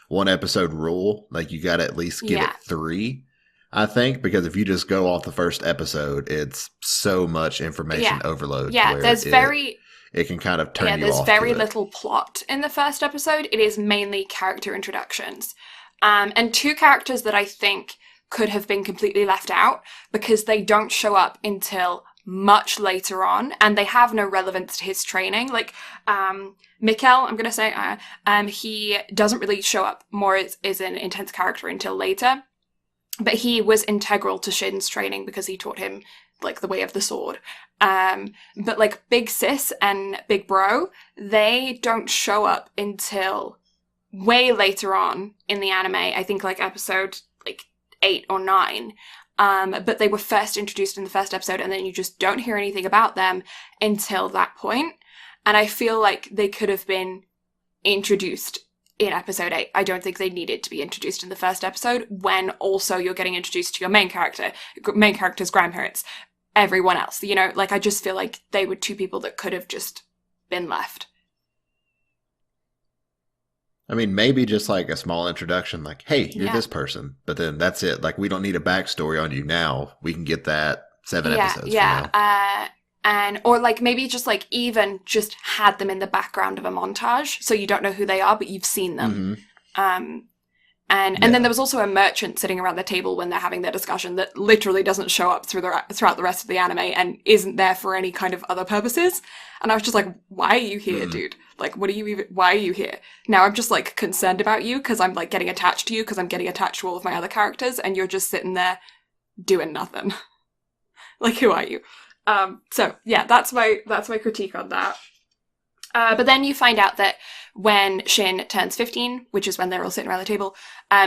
one episode rule. You got to at least give it 3. I think, because if you just go off the first episode, it's so much information overload. Yeah, it can kind of turn you off. There's very little plot in the first episode. It is mainly character introductions. And 2 characters that I think could have been completely left out, because they don't show up until much later on, and they have no relevance to his training. Mikkel, I'm going to say, he doesn't really show up more as an intense character until later. But he was integral to Shin's training, because he taught him, the way of the sword. But, Big Sis and Big Bro, they don't show up until way later on in the anime. I think, episode, 8 or 9. But they were first introduced in the first episode, and then you just don't hear anything about them until that point. And I feel like they could have been introduced in episode 8. I don't think they needed to be introduced in the first episode, when also you're getting introduced to your main character's grandparents, everyone else. I just feel like they were 2 people that could have just been left. I mean, maybe just a small introduction, hey, you're this person. But then that's it. We don't need a backstory on you now. We can get that 7 episodes from now. Or maybe just even just had them in the background of a montage, so you don't know who they are, but you've seen them. Mm-hmm. And then there was also a merchant sitting around the table when they're having their discussion that literally doesn't show up throughout the rest of the anime and isn't there for any kind of other purposes. And I was just why are you here, dude? Why are you here? Now I'm just concerned about you, because I'm getting attached to you, because I'm getting attached to all of my other characters, and you're just sitting there doing nothing. Who are you? That's my critique on that. But then you find out that when Shin turns 15, which is when they're all sitting around the table,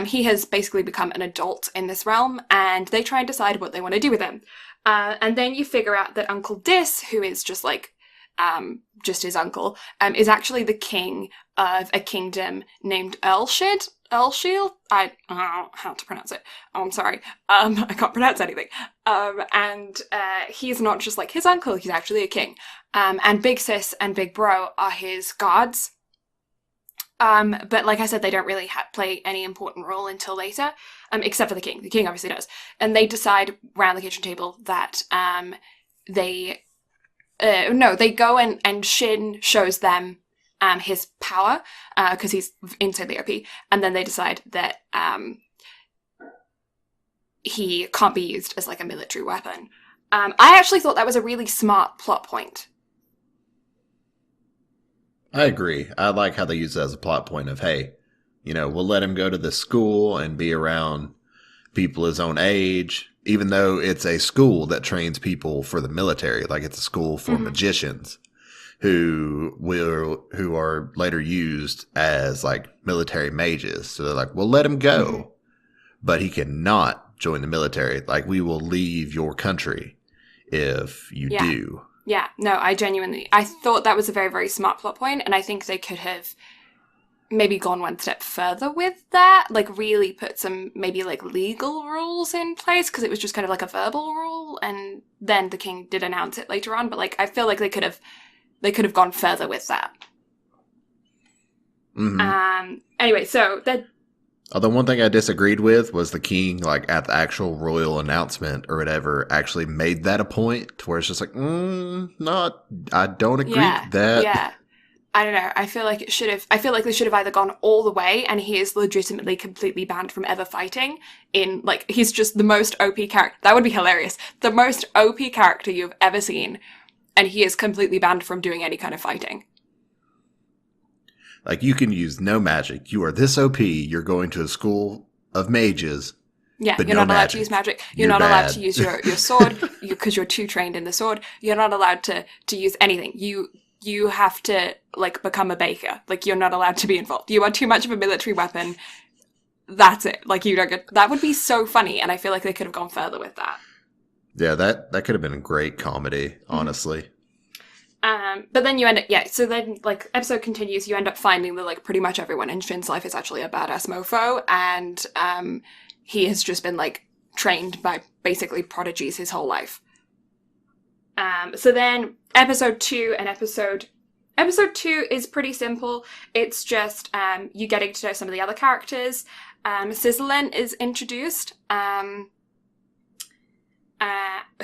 he has basically become an adult in this realm, and they try and decide what they want to do with him. And then you figure out that Uncle Dis, who is just just his uncle, is actually the king of a kingdom named Earlshield? I don't know how to pronounce it. Oh, I'm sorry. I can't pronounce anything. And he's not just his uncle, he's actually a king. And Big Sis and Big Bro are his guards. But like I said, they don't really play any important role until later, except for the king. The king obviously does. And they decide around the kitchen table that they go and Shin shows them his power, because he's insanely OP, and then they decide that he can't be used as a military weapon. I actually thought that was a really smart plot point. I agree. I like how they use it as a plot point of, hey, we'll let him go to the school and be around people his own age, even though it's a school that trains people for the military. Like it's a school for magicians who are later used as like military mages. So they're like, we'll let him go, but he cannot join the military. Like we will leave your country if you do. Yeah, no, I thought that was a very, very smart plot point, and I think they could have maybe gone one step further with that, like really put some maybe like legal rules in place, because it was just kind of like a verbal rule, and then the king did announce it later on, but like I feel like they could have gone further with that. Anyway, so that. Although one thing I disagreed with was the king, like at the actual royal announcement or whatever, actually made that a point to where it's just like, I don't agree with that. Yeah. I don't know. I feel like they should have either gone all the way and he is legitimately completely banned from ever fighting he's just the most OP character. That would be hilarious. The most OP character you've ever seen, and he is completely banned from doing any kind of fighting. Like, you can use no magic. You are this OP. You're going to a school of mages. Yeah, but you're no not allowed magic. to use magic. You're not bad. allowed to use your sword because you're too trained in the sword. You're not allowed to use anything. You have to, like, become a baker. Like, you're not allowed to be involved. You are too much of a military weapon. That's it. Like, you don't get... That would be so funny, and I feel like they could have gone further with that. Yeah, that could have been a great comedy, honestly. But then you end up, so then, like, episode continues, you end up finding that, like, pretty much everyone in Shin's life is actually a badass mofo, and, he has just been, like, trained by basically prodigies his whole life. So then, episode 2 Episode 2 is pretty simple. It's just, you getting to know some of the other characters. Sizzlin is introduced,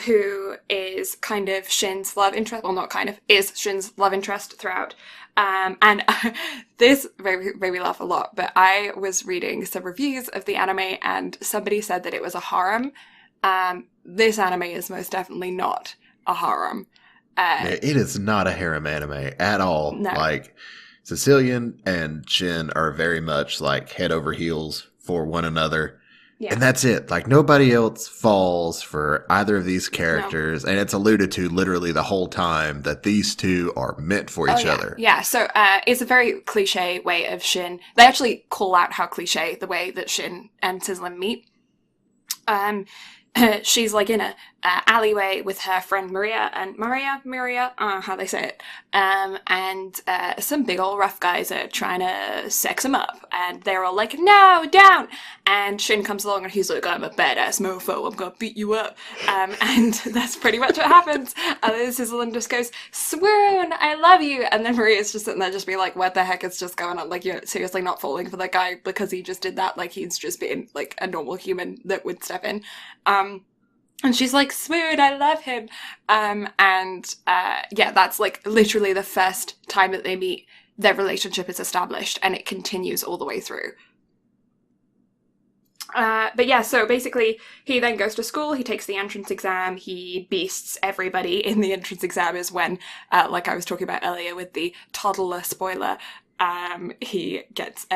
who is kind of Shin's love interest, well, not kind of, is Shin's love interest throughout. And this made me laugh a lot, but I was reading some reviews of the anime and somebody said that it was a harem. This anime is most definitely not a harem. It is not a harem anime at all. No. Like, Sicilian and Shin are very much like head over heels for one another. Yeah. And that's it. Like, nobody else falls for either of these characters. No. And it's alluded to literally the whole time that these two are meant for each other. Yeah, so it's a very cliche way of Shin. They actually call out how cliche the way that Shin and Sizzlin meet. She's like in a alleyway with her friend Maria, how they say it, and some big old rough guys are trying to sex him up, and they're all like, no, down, and Shin comes along and he's like, I'm a badass mofo, I'm gonna beat you up, and that's pretty much what happens, and then Sizzlin just goes, swoon, I love you, and then Maria's just sitting there just being like, what the heck is just going on, like, you're seriously not falling for that guy because he just did that, like, he's just being, like, a normal human that would step in, and she's like, swoon, I love him. That's like literally the first time that they meet, their relationship is established and it continues all the way through. So basically he then goes to school, he takes the entrance exam, he beasts everybody in the entrance exam is when, like I was talking about earlier with the toddler spoiler, he gets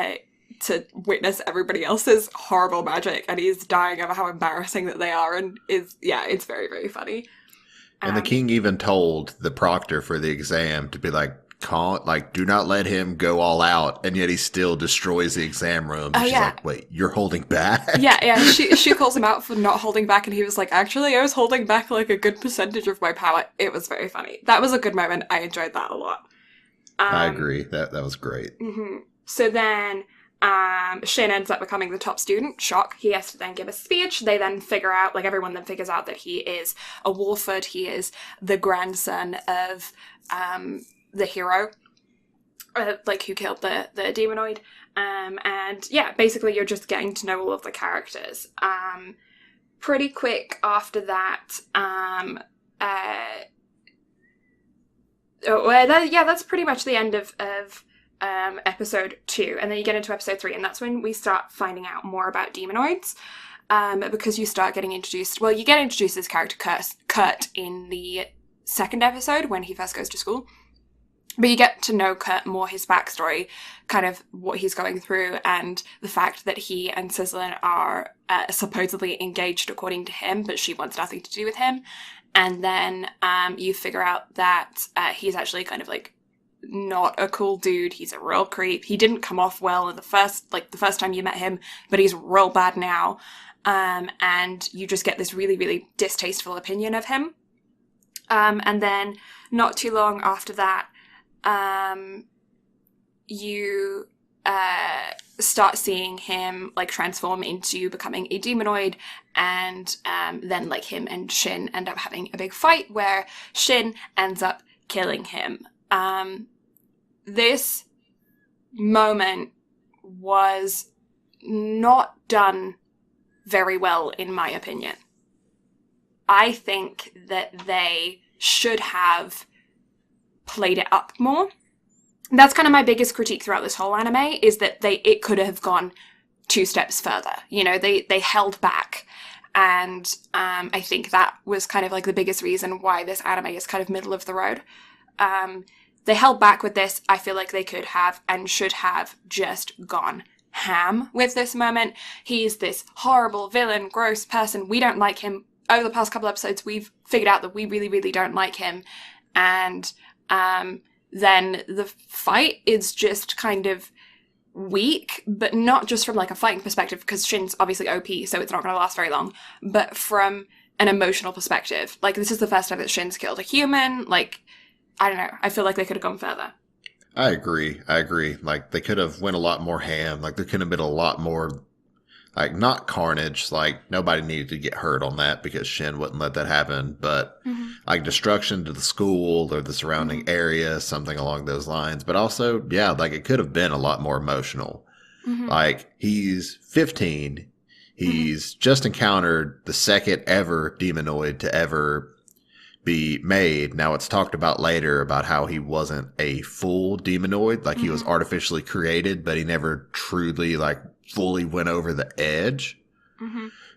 to witness everybody else's horrible magic and he's dying over how embarrassing that they are and it's very, very funny. And the king even told the proctor for the exam to be like, do not let him go all out, and yet he still destroys the exam room. She's like, wait, you're holding back? Yeah, she calls him out for not holding back and he was like, actually, I was holding back like a good percentage of my power. It was very funny. That was a good moment. I enjoyed that a lot. I agree. That was great. Mm-hmm. So then Shin ends up becoming the top student. Shock. He has to then give a speech. They then figure out, like everyone then figures out that he is a Wolford. He is the grandson of the hero, who killed the demonoid. Basically you're just getting to know all of the characters. Pretty quick after that, that's pretty much the end of episode 2, and then you get into episode 3, and that's when we start finding out more about demonoids. because you start getting introduced. Well, you get introduced to this character Kurt in the second episode when he first goes to school. But you get to know Kurt more, his backstory, kind of what he's going through, and the fact that he and Sizzlin are supposedly engaged according to him, but she wants nothing to do with him. And then you figure out that he's actually kind of like not a cool dude. He's a real creep. He didn't come off well in the first time you met him, but he's real bad now. And you just get this really, really distasteful opinion of him. And then not too long after that, you start seeing him like transform into becoming a demonoid, and then like him and Shin end up having a big fight where Shin ends up killing him. This moment was not done very well, in my opinion. I think that they should have played it up more. That's kind of my biggest critique throughout this whole anime, is that it could have gone 2 steps further. You know, they held back. And I think that was kind of like the biggest reason why this anime is kind of middle of the road. They held back with this. I feel like they could have and should have just gone ham with this moment. He's this horrible villain, gross person. We don't like him. Over the past couple episodes, we've figured out that we really, really don't like him. And then the fight is just kind of weak, but not just from like a fighting perspective, because Shin's obviously OP, so it's not going to last very long, but from an emotional perspective. Like, this is the first time that Shin's killed a human. Like, I don't know. I feel like they could have gone further. I agree. Like, they could have went a lot more ham. Like, there could have been a lot more, like, not carnage. Like, nobody needed to get hurt on that because Shin wouldn't let that happen. But, like, destruction to the school or the surrounding area, something along those lines. But also, yeah, like, it could have been a lot more emotional. Like, he's 15. He's just encountered the second ever demonoid to ever be made. Now, it's talked about later about how he wasn't a full demonoid. Like, he was artificially created, but he never truly, like, fully went over the edge.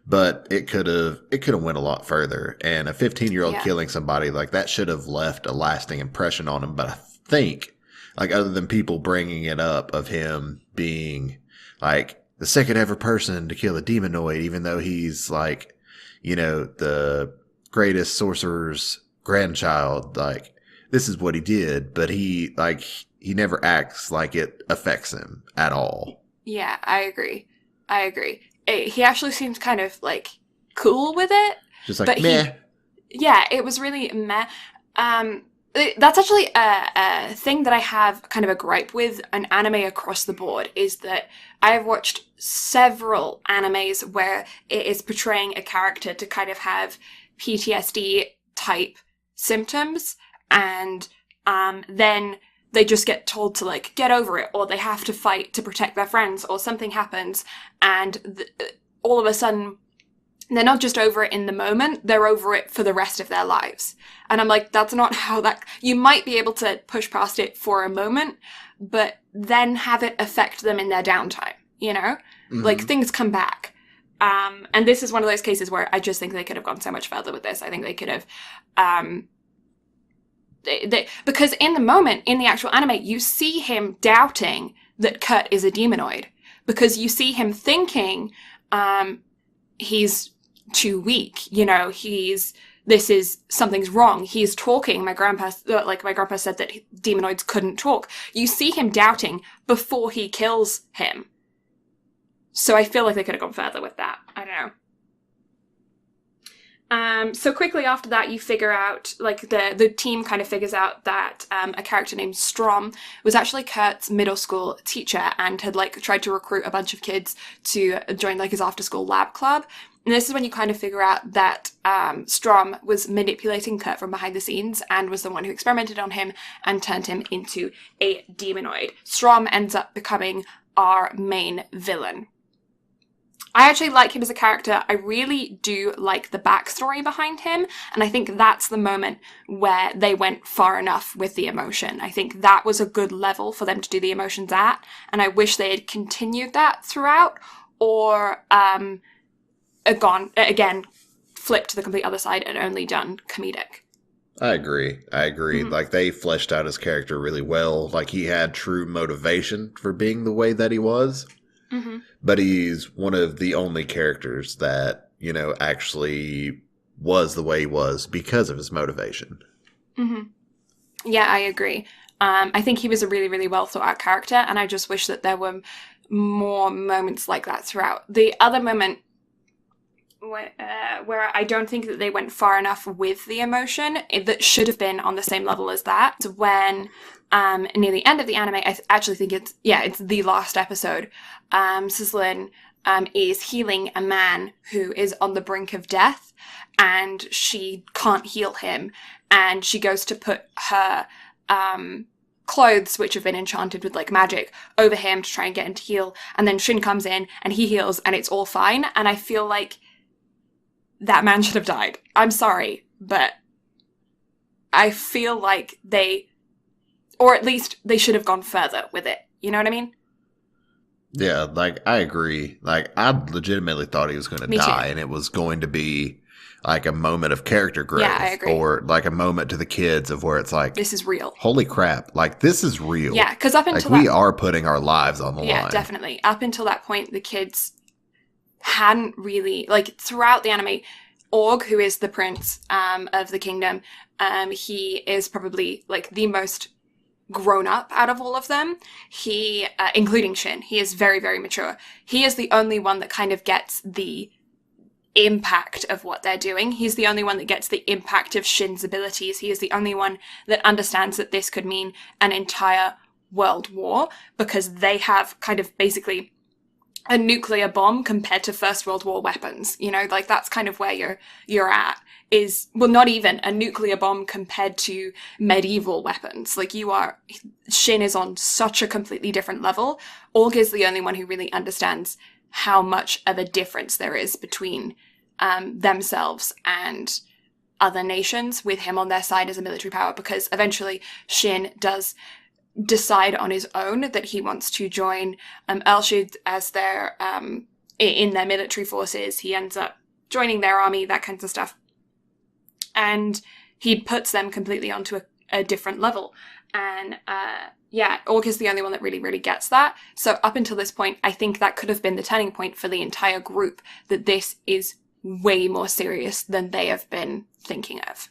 But it could have went a lot further. And a 15-year-old killing somebody, like, that should have left a lasting impression on him. But I think, like, other than people bringing it up of him being, like, the second ever person to kill a demonoid, even though he's, like, you know, the greatest sorcerer's grandchild, like, this is what he did, but he never acts like it affects him at all. Yeah, I agree. He actually seems kind of like cool with it. Just like, meh. It was really meh. That's actually a thing that I have kind of a gripe with an anime across the board, is that I have watched several animes where it is portraying a character to kind of have PTSD type symptoms, and then they just get told to like get over it, or they have to fight to protect their friends, or something happens, and all of a sudden they're not just over it in the moment, they're over it for the rest of their lives. And I'm like, that's not how that... You might be able to push past it for a moment, but then have it affect them in their downtime, you know? Like, things come back. And this is one of those cases where I just think they could have gone so much further with this. I think they could have... because in the moment, in the actual anime, you see him doubting that Kurt is a demonoid. Because you see him thinking he's too weak, you know, something's wrong. He's talking. My grandpa said that demonoids couldn't talk. You see him doubting before he kills him. So I feel like they could have gone further with that. I don't know. So quickly after that, you figure out, like, the team kind of figures out that a character named Strom was actually Kurt's middle school teacher and had, like, tried to recruit a bunch of kids to join, like, his after-school lab club. And this is when you kind of figure out that Strom was manipulating Kurt from behind the scenes and was the one who experimented on him and turned him into a demonoid. Strom ends up becoming our main villain. I actually like him as a character. I really do like the backstory behind him, and I think that's the moment where they went far enough with the emotion. I think that was a good level for them to do the emotions at, and I wish they had continued that throughout, or gone again, flipped to the complete other side and only done comedic. I agree. Mm-hmm. Like, they fleshed out his character really well. Like, he had true motivation for being the way that he was. Mm-hmm. But he's one of the only characters that, actually was the way he was because of his motivation. Mm-hmm. Yeah, I agree. I think he was a really, really well thought out character, and I just wish that there were more moments like that throughout. The other moment where I don't think that they went far enough with the emotion that should have been on the same level as that, when near the end of the anime, I actually think it's the last episode, Sislin is healing a man who is on the brink of death, and she can't heal him, and she goes to put her clothes, which have been enchanted with like magic, over him to try and get him to heal, and then Shin comes in and he heals and it's all fine, and I feel like that man should have died. I'm sorry, but I feel like or at least they should have gone further with it. You know what I mean? Yeah, like, I agree. Like, I legitimately thought he was going to die, and it was going to be like a moment of character growth. Yeah, I agree. Or like a moment to the kids of where it's like, this is real. Holy crap. Like, this is real. Yeah, because up until we are putting our lives on the line. Yeah, definitely. Up until that point, the kids hadn't really, like, throughout the anime, Org, who is the prince of the kingdom, he is probably like the most grown up out of all of them. He, including Shin, he is very, very mature. He is the only one that kind of gets the impact of what they're doing. He's the only one that gets the impact of Shin's abilities. He is the only one that understands that this could mean an entire world war, because they have kind of basically a nuclear bomb compared to First World War weapons. You know, like, that's kind of where you're at. Is, well, not even a nuclear bomb compared to medieval weapons. Like, Shin is on such a completely different level. Org is the only one who really understands how much of a difference there is between themselves and other nations, with him on their side as a military power, because eventually Shin does decide on his own that he wants to join Elshid as their in their military forces. He ends up joining their army, that kinds of stuff, and he puts them completely onto a different level. And Org is the only one that really, really gets that. So up until this point, I think that could have been the turning point for the entire group, that this is way more serious than they have been thinking of.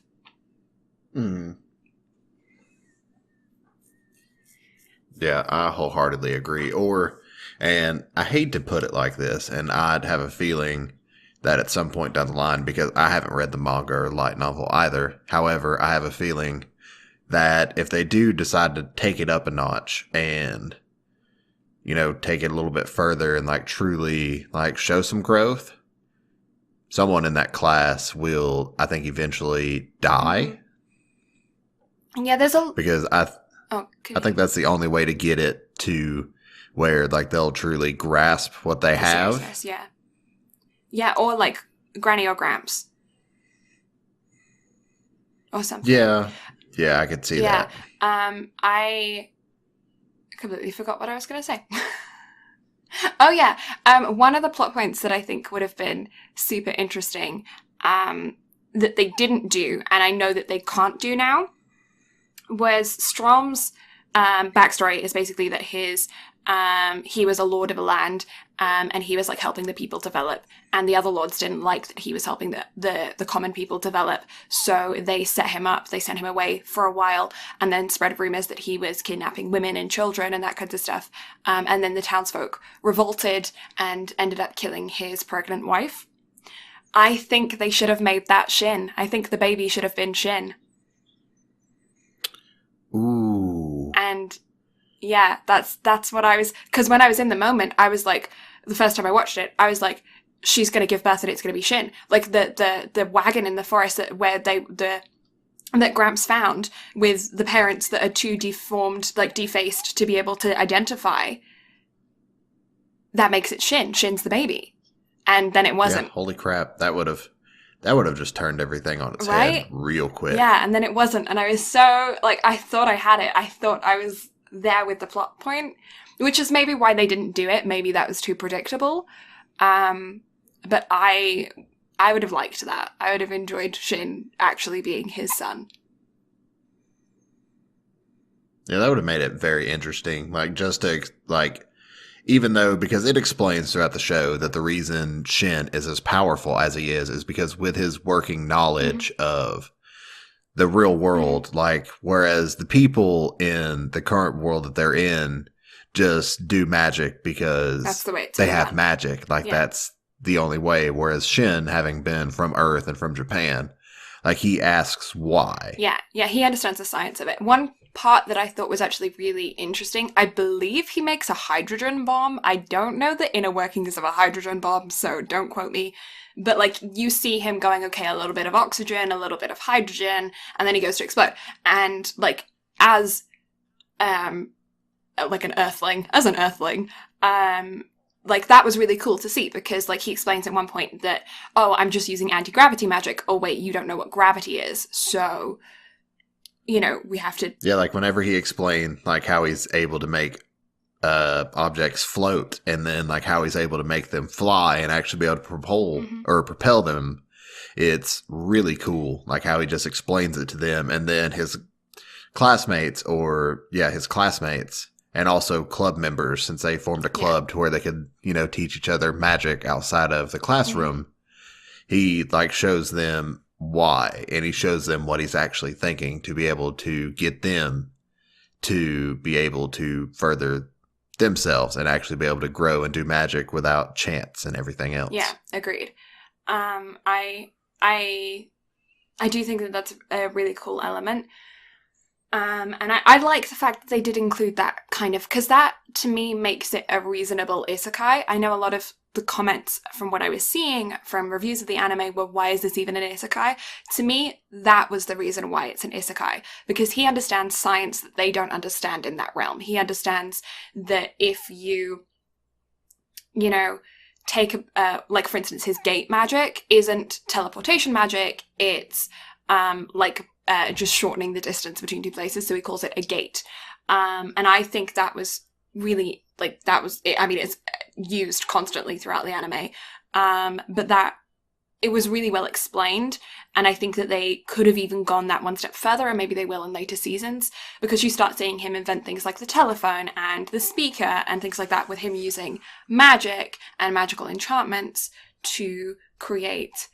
Yeah, I wholeheartedly agree. And I hate to put it like this, and I'd have a feeling that at some point down the line, because I haven't read the manga or light novel either. However, I have a feeling that if they do decide to take it up a notch and, take it a little bit further and like truly like show some growth, someone in that class will, I think, eventually die. Yeah, because I think that's the only way to get it to where like they'll truly grasp what they have. Yeah. Yeah, or like Granny or Gramps. Or something. Yeah, I could see that. I completely forgot what I was going to say. Oh, yeah. One of the plot points that I think would have been super interesting that they didn't do, and I know that they can't do now, was Strom's backstory is basically that he was a lord of a land, and he was like helping the people develop, and the other lords didn't like that he was helping the common people develop, so they set him up, they sent him away for a while, and then spread rumors that he was kidnapping women and children and that kind of stuff, and then the townsfolk revolted and ended up killing his pregnant wife. I think they should have made that Shin. I think the baby should have been Shin. Ooh. And yeah, that's what I was, because when I was in the moment, I was like, the first time I watched it, I was like, she's going to give birth and it's going to be Shin. Like the wagon in the forest that Gramps found with the parents that are too deformed, like defaced to be able to identify, that makes it Shin. Shin's the baby. And then it wasn't. Yeah, holy crap. That would have just turned everything on its head real quick. Yeah, and then it wasn't. And I was so, like, I thought I had it. I thought I was there with the plot point, which is maybe why they didn't do it. Maybe that was too predictable. But I would have liked that. I would have enjoyed Shin actually being his son. Yeah, that would have made it very interesting. Like, just to, like, even though, because it explains throughout the show that the reason Shin is as powerful as he is because with his working knowledge of the real world, like, whereas the people in the current world that they're in just do magic because That's the way it's they been have done. magic. Like, Yeah. that's the only way. Whereas Shin, having been from Earth and from Japan, like, he asks why. Yeah, he understands the science of it. One part that I thought was actually really interesting, I believe he makes a hydrogen bomb. I don't know the inner workings of a hydrogen bomb, so don't quote me. But, like, you see him going, okay, a little bit of oxygen, a little bit of hydrogen, and then he goes to explode. And, like, as, like an earthling, like, that was really cool to see because, like, he explains at one point that, oh, I'm just using anti-gravity magic. Oh, wait, you don't know what gravity is. So, you know, we have to... Yeah, like, whenever he explained, like, how he's able to make objects float and then, like, how he's able to make them fly and actually be able to propel them, it's really cool. Like, how he just explains it to them. And then his classmates and also club members, since they formed a club to where they could, you know, teach each other magic outside of the classroom. He, like, shows them why, and he shows them what he's actually thinking to be able to get them to be able to further themselves and actually be able to grow and do magic without chance and everything else. Yeah, agreed. I do think that that's a really cool element. And I like the fact that they did include that kind of, because that, to me, makes it a reasonable isekai. I know a lot of the comments from what I was seeing from reviews of the anime were, why is this even an isekai? To me, that was the reason why it's an isekai, because he understands science that they don't understand in that realm. He understands that if you know, take, like, for instance, his gate magic isn't teleportation magic, it's, like, just shortening the distance between two places, so he calls it a gate. And I think that was really, like, that was it. I mean, it's used constantly throughout the anime, but that it was really well explained, and I think that they could have even gone that one step further, and maybe they will in later seasons, because you start seeing him invent things like the telephone and the speaker and things like that, with him using magic and magical enchantments to create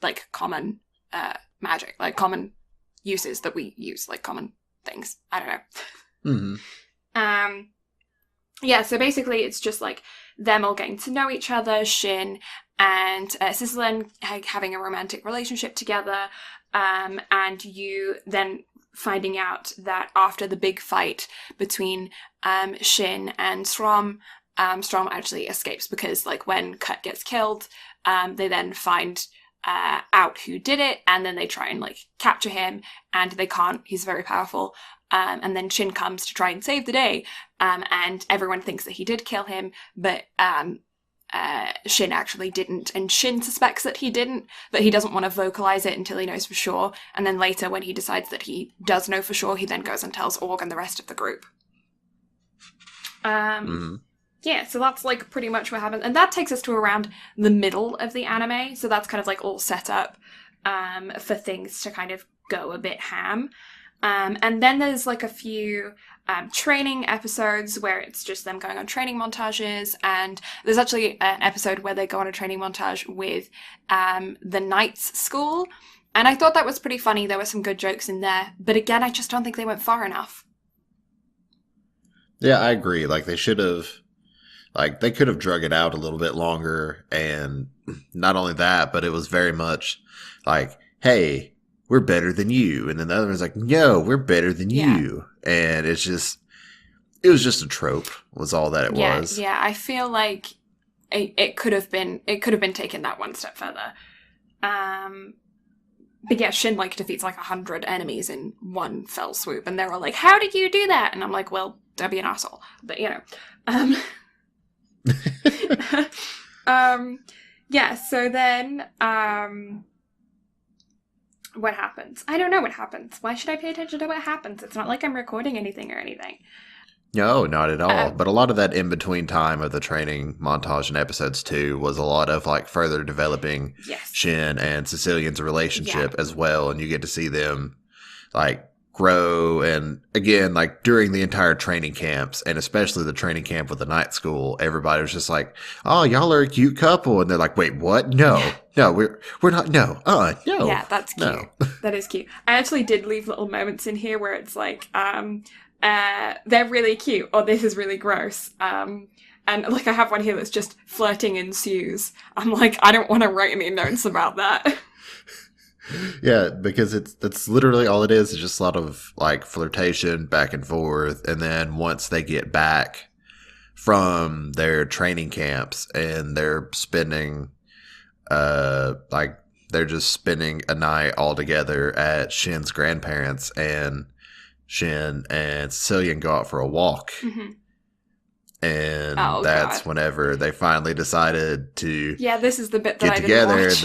like common magic, like common uses that we use, like common things. I don't know. Yeah, so basically it's just like them all getting to know each other, Shin and Sizzlin having a romantic relationship together, and you then finding out that after the big fight between Shin and Strom actually escapes, because, like, when Cut gets killed, they then find out who did it, and then they try and, like, capture him, and they can't. He's very powerful. And then Shin comes to try and save the day, and everyone thinks that he did kill him, but Shin actually didn't, and Shin suspects that he didn't, but he doesn't want to vocalize it until he knows for sure, and then later, when he decides that he does know for sure, he then goes and tells Org and the rest of the group. Yeah, so that's, like, pretty much what happens, and that takes us to around the middle of the anime, so that's kind of, like, all set up for things to kind of go a bit ham. And then there's, like, a few training episodes where it's just them going on training montages, and there's actually an episode where they go on a training montage with the Knights School, and I thought that was pretty funny. There were some good jokes in there, but again, I just don't think they went far enough. Yeah, I agree. Like, they should have, like, they could have drug it out a little bit longer, and not only that, but it was very much like, hey, we're better than you. And then the other one's like, no, we're better than you. And it was just a trope, was all that it was. Yeah, I feel like it could have been taken that one step further. But yeah, Shin, like, defeats like 100 enemies in one fell swoop, and they're all like, how did you do that? And I'm like, well, don't be an asshole. But, you know. Yeah, so then, what happens? I don't know what happens. Why should I pay attention to what happens? It's not like I'm recording anything or anything. No, not at all. Um, But a lot of that in between time of the training montage in episodes 2 was a lot of like further developing yes. Shin and Cecilian's Yeah. relationship as well. And you get to see them like grow. And again, like during the entire training camps and especially the training camp with the night school, everybody was just like, oh, y'all are a cute couple. And they're like, wait, what? Yeah. No, we're not. No, no, Yeah, that's cute. no. That is cute. I actually did leave little moments in here where it's like, they're really cute, or this is really gross. And like I have one here that's just flirting ensues. I'm like, I don't want to write any notes about that. Yeah, because that's literally all it is. It's just a lot of like flirtation back and forth, and then once they get back from their training camps and they're spending, like they're just spending a night all together at Shin's grandparents, and Shin and Cecilian go out for a walk, hmm and Oh god. that's whenever they finally decided to Yeah, this is the bit that get I didn't together and watch.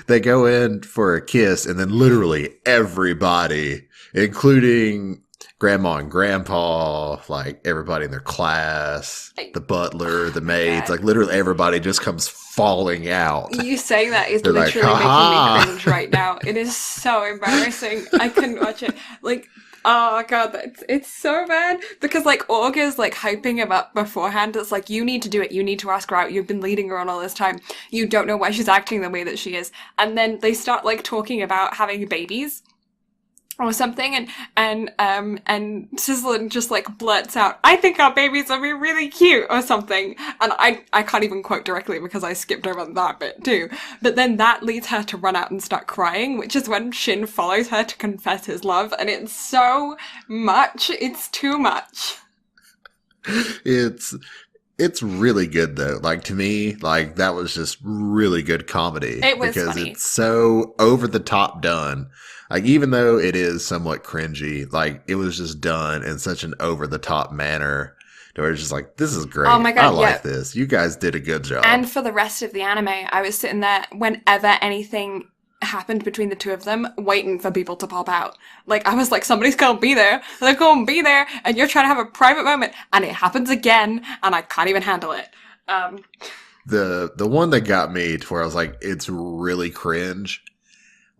they go in for a kiss, and then literally everybody, including grandma and grandpa, like everybody in their class, the butler, the Oh my maids, god. like literally everybody just comes falling out. You saying that is They're like, literally making me ha cringe right now. It is so embarrassing. I couldn't watch it. Like, oh god, it's so bad because like Org is like hyping him up beforehand. It's like you need to do it. You need to ask her out. You've been leading her on all this time. You don't know why she's acting the way that she is. And then they start like talking about having babies or something, and Sizzlin just like blurts out, I think our babies will be really cute or something. And I can't even quote directly because I skipped over that bit too. But then that leads her to run out and start crying, which is when Shin follows her to confess his love, and it's so much. It's too much. it's it's really good though. Like to me, like that was just really good comedy It was because funny. it's so over the top done. Like even though it is somewhat cringy, like it was just done in such an over the top manner to where it's just like, this is Oh great. my I god, yeah. like this. You guys did a good job. And for the rest of the anime, I was sitting there whenever anything happened between the two of them, waiting for people to pop out. Like, I was like, somebody's gonna be there. They're gonna be there, and you're trying to have a private moment, and it happens again, and I can't even handle it. Um, The one that got me to where I was like, it's really cringe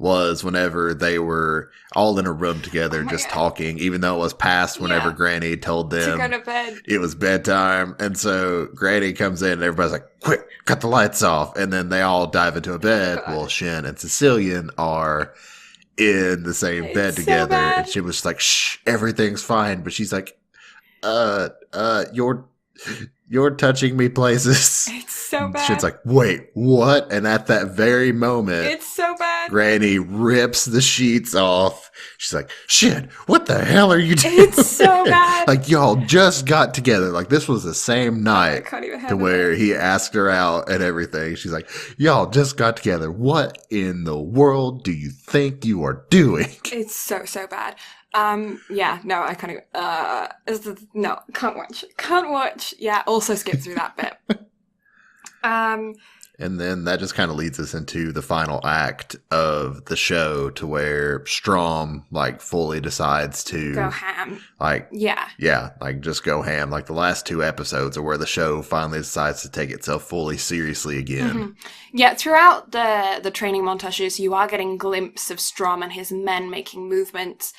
was whenever they were all in a room oh together my just god. talking, even though it was past whenever Yeah. Granny told To go them to bed. it was bedtime. And so Granny comes in and everybody's like, quick, cut the lights off. And then they all dive into a Oh bed. Well, god. Shin and Cecilian are in the same bed It's so together. And bad. she was like, shh, everything's fine. But she's like, uh, you're touching me places. It's so Shit's bad. like, wait, what? And at that very moment, It's so bad. Granny rips the sheets off. She's like, shit, what the hell are you doing? It's so bad. Like, y'all just got together. Like, this was the same Oh, I night can't even to handle where it. he asked her out and everything. She's like, y'all just got together. What in the world do you think you are doing? It's so, so bad. Yeah, no, I can't even, no, can't watch. Can't watch. Yeah, also skip through that bit. Um, And then that just kind of leads us into the final act of the show to where Strom like fully decides go to ham. like Yeah. yeah, like just go ham. Like the last two episodes are where the show finally decides to take itself fully seriously again. hmm Yeah, throughout the training montages, you are getting glimpses of Strom and his men making movements.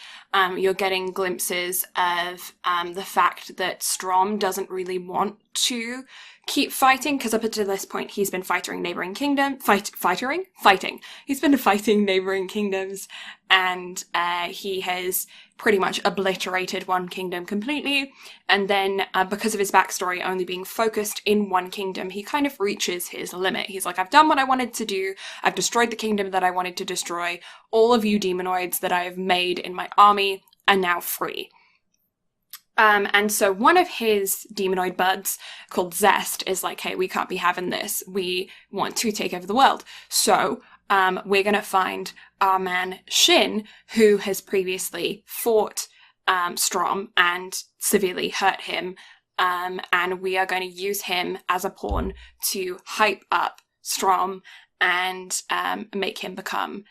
You're getting glimpses of the fact that Strom doesn't really want to keep fighting because up until this point he's been fighting neighboring fighting. He's been fighting neighboring kingdoms, and he has pretty much obliterated one kingdom completely. And then because of his backstory only being focused in one kingdom, he kind of reaches his limit. He's like, I've done what I wanted to do. I've destroyed the kingdom that I wanted to destroy. All of you demonoids that I have made in my army are now free. And so one of his demonoid buds called Zest is like, hey, we can't be having this. We want to take over the world. So we're going to find our man Shin, who has previously fought Strom and severely hurt him. And we are going to use him as a pawn to hype up Strom and make him become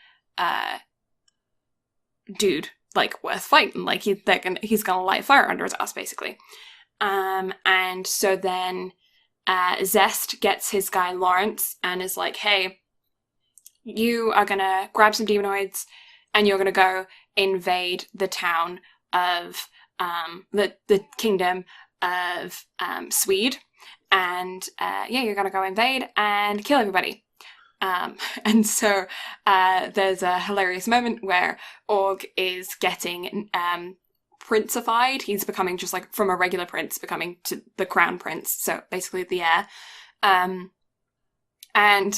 dude like worth fighting. Like he's gonna light a fire under his ass, basically. And so then Zest gets his guy Lawrence and is like, hey, you are gonna grab some demonoids and you're gonna go invade the town of the kingdom of Swede, and you're gonna go invade and kill everybody. And so there's a hilarious moment where Org is getting princified. He's becoming just like from a regular prince, becoming to the crown prince. So basically the heir. And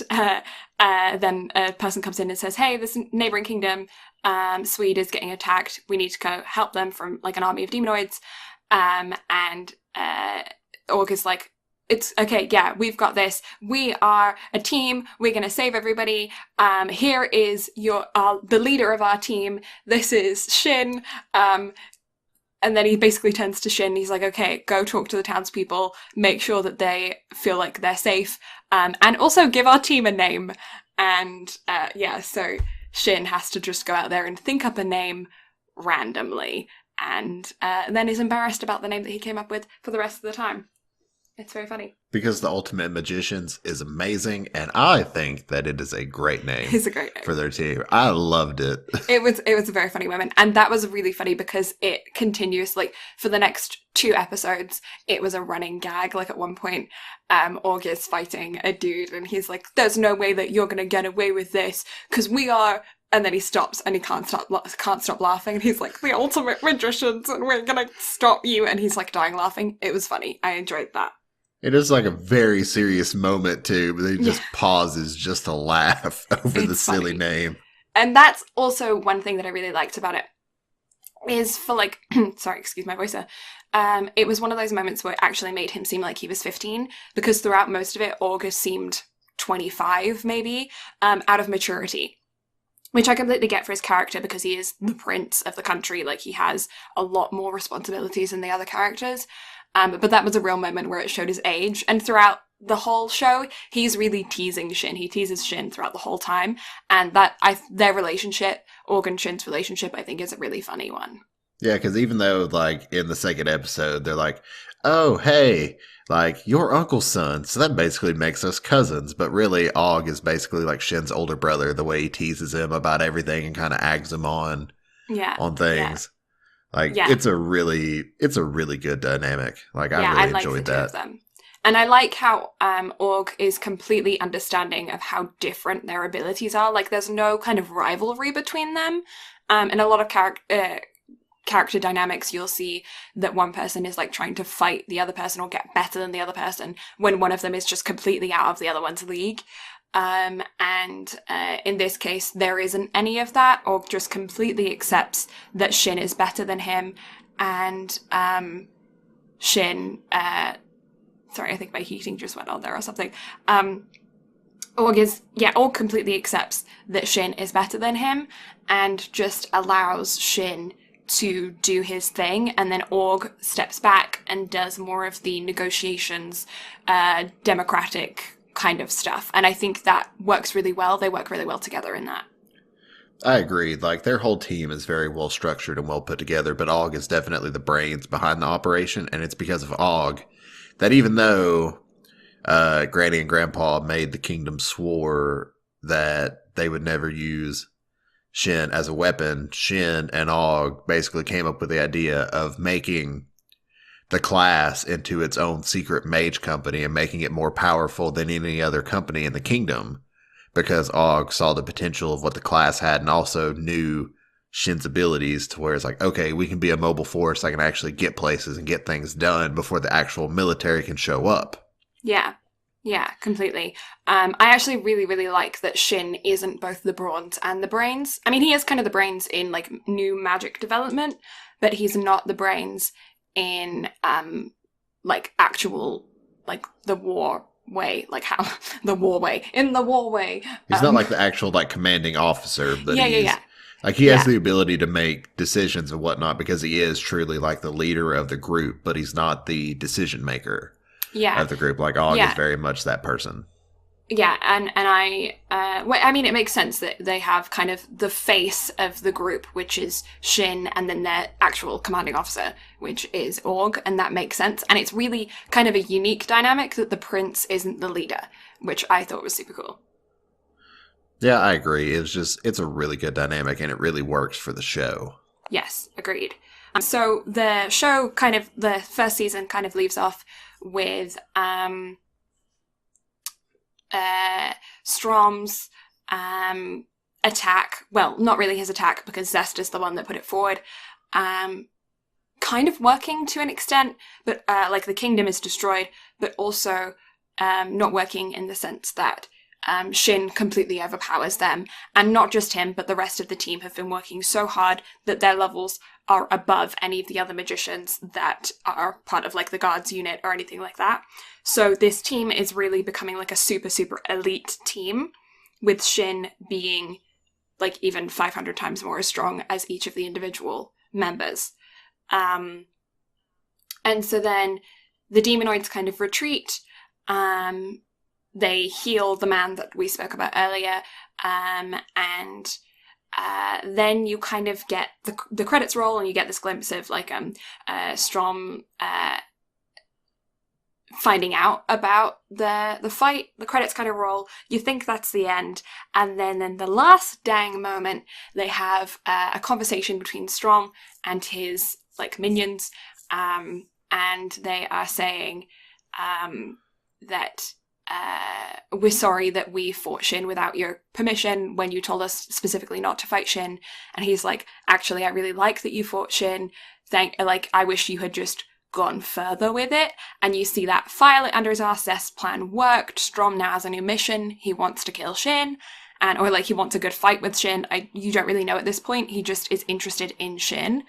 then a person comes in and says, hey, this neighboring kingdom, Swede, is getting attacked. We need to go help them from like an army of demonoids. And Org is like, it's okay, yeah, we've got this. We are a team. We're going to save everybody. Here is the leader of our team. This is Shin. And then he basically turns to Shin. He's like, okay, go talk to the townspeople. Make sure that they feel like they're safe. And also give our team a name. And so Shin has to just go out there and think up a name randomly. And then is embarrassed about the name that he came up with for the rest of the time. It's very funny. Because The Ultimate Magicians is amazing, and I think that it is a great name. It's a great name for their team. I loved it. It was a very funny moment, and that was really funny because it continues, like, for the next 2 episodes, it was a running gag. Like, at one point, Org is fighting a dude, and he's like, there's no way that you're gonna get away with this, because we are... And then he stops, and he can't stop laughing, and he's like, the ultimate magicians, and we're gonna stop you, and he's, like, dying laughing. It was funny. I enjoyed that. It is like a very serious moment, too, but he just pauses just to laugh over the silly name. And that's also one thing that I really liked about it, is for, like, sorry, excuse my voice there. It was one of those moments where it actually made him seem like he was 15, because throughout most of it, August seemed 25, maybe, out of maturity. Which I completely get for his character, because he is the prince of the country. Like, he has a lot more responsibilities than the other characters. But that was a real moment where it showed his age. And throughout the whole show, he's really teasing Shin. He teases Shin throughout the whole time. And their relationship, Org and Shin's relationship, I think is a really funny one. Yeah, because even though, like, in the second episode, they're like, oh, hey, like, your uncle's son. So that basically makes us cousins. But really, Og is basically like Shin's older brother, the way he teases him about everything and kind of aggs him on things. It's a really good dynamic. Like, I really enjoyed that. Of them. And I like how Org is completely understanding of how different their abilities are. Like, there's no kind of rivalry between them. And a lot of character dynamics, you'll see that one person is like trying to fight the other person or get better than the other person when one of them is just completely out of the other one's league. And in this case, there isn't any of that. Org just completely accepts that Shin is better than him. And Shin... sorry, I think my heating just went on there or something. Org completely accepts that Shin is better than him and just allows Shin to do his thing, and then Org steps back and does more of the negotiations, democratic kind of stuff. And I think that works really well. They work really well together in that. I agree. Like, their whole team is very well structured and well put together, but Og is definitely the brains behind the operation, and it's because of Og that even though Granny and Grandpa made the kingdom swore that they would never use Shin as a weapon, Shin and Og basically came up with the idea of making the class into its own secret mage company and making it more powerful than any other company in the kingdom, because Og saw the potential of what the class had and also knew Shin's abilities to where it's like, okay, we can be a mobile force. I can actually get places and get things done before the actual military can show up. Yeah, completely. I actually really, really like that Shin isn't both the brawns and the brains. I mean, he is kind of the brains in, like, new magic development, but he's not the brains in, like, actual, like, the war way. Like, how... the war way. In the war way. He's not, like, the actual, like, commanding officer, but yeah. Like, he has the ability to make decisions and whatnot because he is truly, like, the leader of the group, but he's not the decision maker. Of the group. Like, Og is very much that person. Yeah, and I mean, it makes sense that they have kind of the face of the group, which is Shin, and then their actual commanding officer, which is Org, and that makes sense. And it's really kind of a unique dynamic that the prince isn't the leader, which I thought was super cool. Yeah, I agree. It's a really good dynamic and it really works for the show. Yes, agreed. So the show kind of, the first season kind of leaves off with Strom's attack. Well, not really his attack because Zest is the one that put it forward. Kind of working to an extent, but like the kingdom is destroyed, but also not working in the sense that Shin completely overpowers them. And not just him, but the rest of the team have been working so hard that their levels are above any of the other magicians that are part of like the guards unit or anything like that. So this team is really becoming like a super, super elite team, with Shin being like even 500 times more as strong as each of the individual members. And so then the demonoids kind of retreat. They heal the man that we spoke about earlier, and then you kind of get the credits roll, and you get this glimpse of like Strom finding out about the fight. The credits kind of roll. You think that's the end, and then in the last dang moment, they have a conversation between Strom and his like minions, and they are saying that we're sorry that we fought Shin without your permission when you told us specifically not to fight Shin. And he's like, actually, I really like that you fought Shin. I wish you had just gone further with it. And you see that file it under his arse. Zest's plan worked. Strom now has a new mission. He wants to kill Shin. Or like he wants a good fight with Shin. You don't really know at this point. He just is interested in Shin.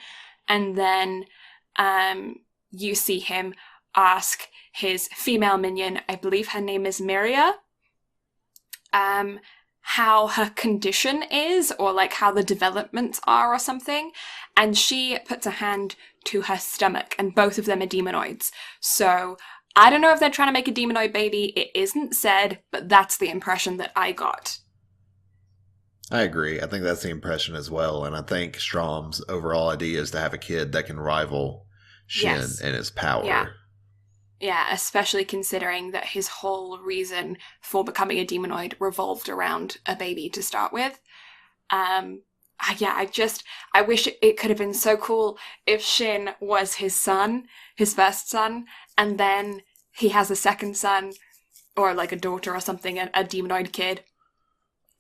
And then you see him ask his female minion, I believe her name is Miria, how her condition is, or like how the developments are or something. And she puts a hand to her stomach, and both of them are demonoids. So I don't know if they're trying to make a demonoid baby. It isn't said, but that's the impression that I got. I agree. I think that's the impression as well. And I think Strom's overall idea is to have a kid that can rival Shin Yes. in his power. Yeah. Yeah, especially considering that his whole reason for becoming a demonoid revolved around a baby to start with. I wish it could have been so cool if Shin was his son, his first son, and then he has a second son, or like a daughter or something, a demonoid kid.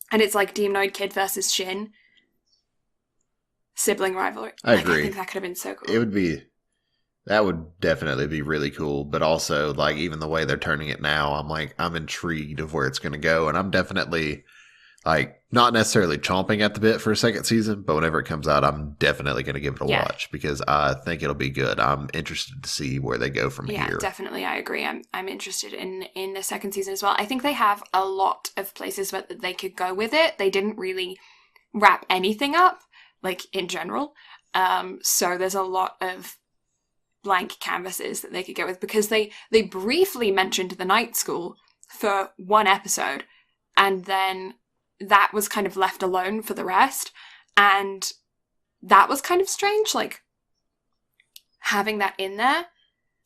And it's like demonoid kid versus Shin. Sibling rivalry. I agree. I think that could have been so cool. That would definitely be really cool. But also, like, even the way they're turning it now, I'm intrigued of where it's going to go. And I'm definitely, like, not necessarily chomping at the bit for a second season, but whenever it comes out, I'm definitely going to give it a watch because I think it'll be good. I'm interested to see where they go from here. Yeah, definitely. I agree. I'm interested in the second season as well. I think they have a lot of places where they could go with it. They didn't really wrap anything up, like, in general. So there's a lot of blank canvases that they could go with, because they briefly mentioned the night school for one episode, and then that was kind of left alone for the rest, and that was kind of strange, like having that in there.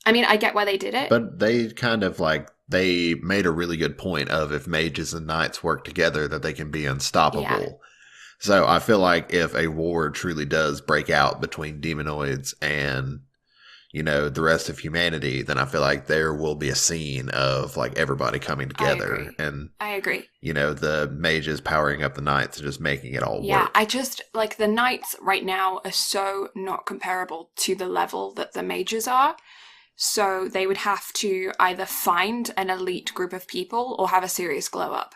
I mean, I get why they did it, but they kind of like they made a really good point of if mages and knights work together that they can be unstoppable. Yeah. So I feel like if a war truly does break out between demonoids and the rest of humanity, then I feel like there will be a scene of like everybody coming together. I agree. The mages powering up the knights and just making it all work. Yeah, I just like the knights right now are so not comparable to the level that the mages are. So they would have to either find an elite group of people or have a serious glow up.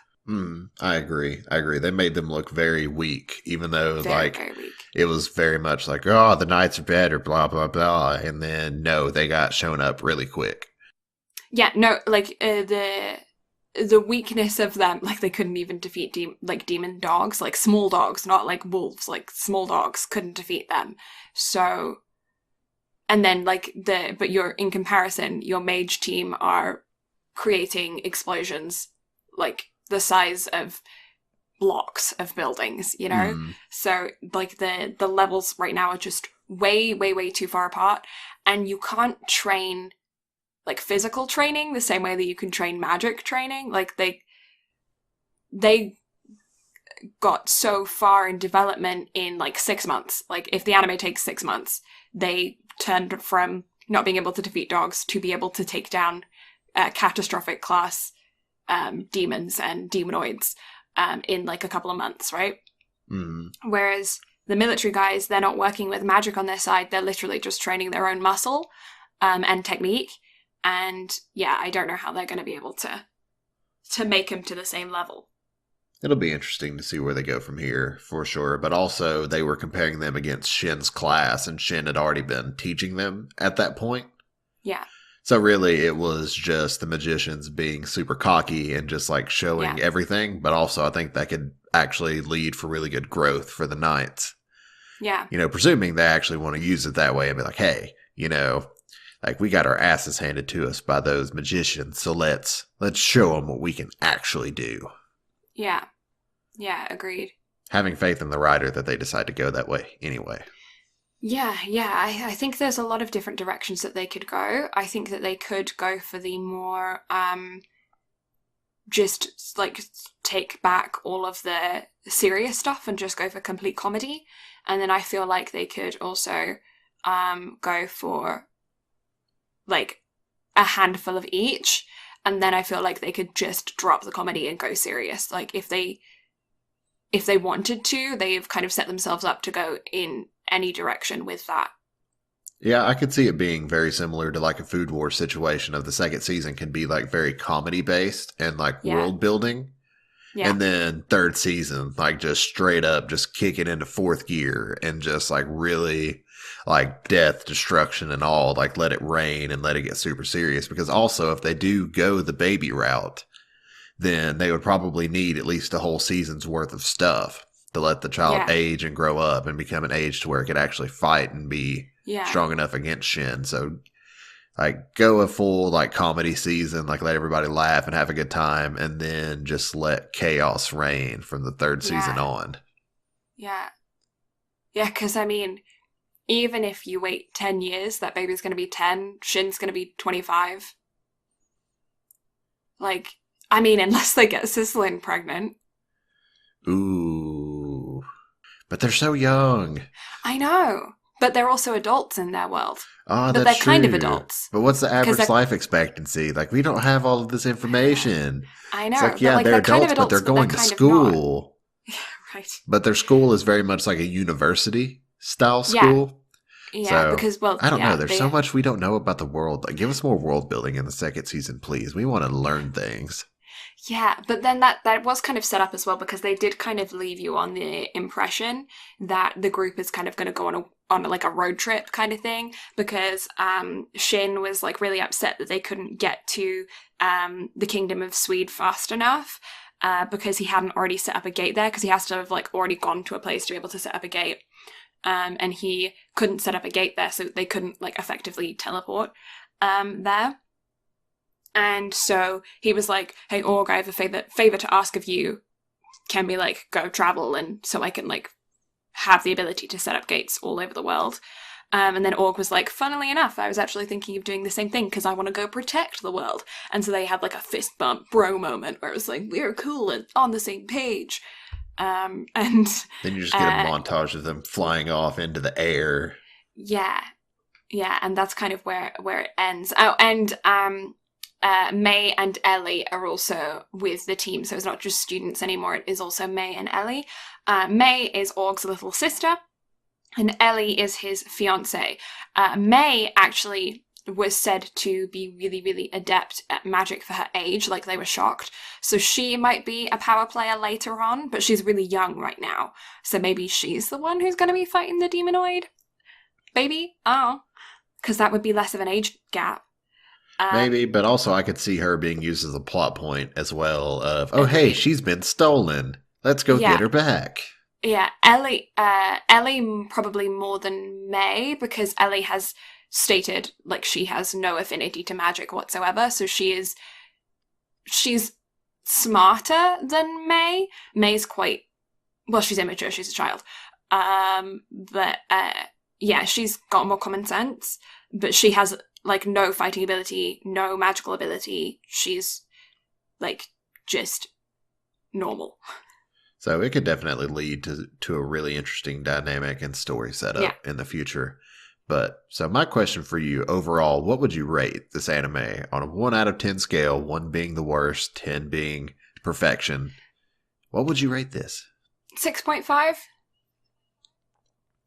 I agree. They made them look very weak, even though very weak. It was very much like, oh, the knights are better, blah, blah, blah. And then, no, they got shown up really quick. Yeah, no, like the weakness of them, like they couldn't even defeat demon dogs, like small dogs, not like wolves, like small dogs couldn't defeat them. So, and then but in comparison, your mage team are creating explosions like the size of blocks of buildings, you know? Mm. So like the levels right now are just way, way, way too far apart, and you can't train like physical training the same way that you can train magic training. Like they got so far in development in like 6 months. Like if the anime takes 6 months, they turned from not being able to defeat dogs to be able to take down catastrophic class demons and demonoids in like a couple of months, right? Mm. Whereas the military guys, they're not working with magic on their side. They're literally just training their own muscle and technique. And yeah, I don't know how they're going to be able to make him to the same level. It'll be interesting to see where they go from here, for sure. But also, they were comparing them against Shin's class, and Shin had already been teaching them at that point. Yeah. So really, it was just the magicians being super cocky and just like showing everything. But also, I think that could actually lead for really good growth for the knights. Yeah. You know, presuming they actually want to use it that way and be like, hey, you know, like we got our asses handed to us by those magicians, so let's show them what we can actually do. Yeah. Yeah, agreed. Having faith in the writer that they decide to go that way anyway. Yeah. I think there's a lot of different directions that they could go. I think that they could go for the more just like take back all of the serious stuff and just go for complete comedy. And then I feel like they could also go for like a handful of each. And then I feel like they could just drop the comedy and go serious. Like if they wanted to, they've kind of set themselves up to go in any direction with that. Yeah, I could see it being very similar to like a Food War situation of the second season can be like very comedy based and like world building. Yeah. And then third season, like just straight up, just kick it into fourth gear and just like really like death, destruction and all, like let it rain and let it get super serious. Because also if they do go the baby route, then they would probably need at least a whole season's worth of stuff to let the child age and grow up and become an age to where it could actually fight and be strong enough against Shin. So like go a full like comedy season, like let everybody laugh and have a good time, and then just let chaos reign from the third season on. Yeah. Yeah, because I mean, even if you wait 10 years, that baby's going to be 10, Shin's going to be 25. Like, I mean, unless they get Sicilin pregnant. Ooh. But they're so young. I know. But they're also adults in their world. Oh, but that's they're true. kind of adults. But what's the average life expectancy? Like, we don't have all of this information. I know. It's like, yeah, they're adults, but they're going to school. Yeah, right. But their school is very much like a university-style school. Yeah, so, because, well, I don't know. There's so much we don't know about the world. Like, give us more world building in the second season, please. We want to learn things. Yeah, but then that was kind of set up as well because they did kind of leave you on the impression that the group is kind of going to go on like a road trip kind of thing because Shin was like really upset that they couldn't get to the Kingdom of Swede fast enough because he hadn't already set up a gate there because he has to have like already gone to a place to be able to set up a gate. And he couldn't set up a gate there, so they couldn't like effectively teleport there. And so he was like, hey, Org, I have a favor to ask of you. Can we, like, go travel and so I can, like, have the ability to set up gates all over the world? And then Org was like, funnily enough, I was actually thinking of doing the same thing because I want to go protect the world. And so they had, like, a fist bump bro moment where it was like, we're cool and on the same page. And then you just get a montage of them flying off into the air. Yeah. Yeah, and that's kind of where it ends. Oh, and May and Ellie are also with the team, so it's not just students anymore, it is also May and Ellie. May is Org's little sister, and Ellie is his fiancée. May actually was said to be really, really adept at magic for her age, like they were shocked. So she might be a power player later on, but she's really young right now. So maybe she's the one who's going to be fighting the demonoid baby? Oh, because that would be less of an age gap. Maybe, but also I could see her being used as a plot point as well of, oh, hey, she's been stolen. Let's go get her back. Yeah, Ellie probably more than May, because Ellie has stated, like, she has no affinity to magic whatsoever, so she's smarter than May. May's quite, well, she's immature, she's a child. But yeah, she's got more common sense, but she has like no fighting ability, no magical ability. She's like just normal. So it could definitely lead to a really interesting dynamic and story setup in the future. But so my question for you overall, what would you rate this anime on a 1 out of 10 scale, 1 being the worst, 10 being perfection? What would you rate this? 6.5?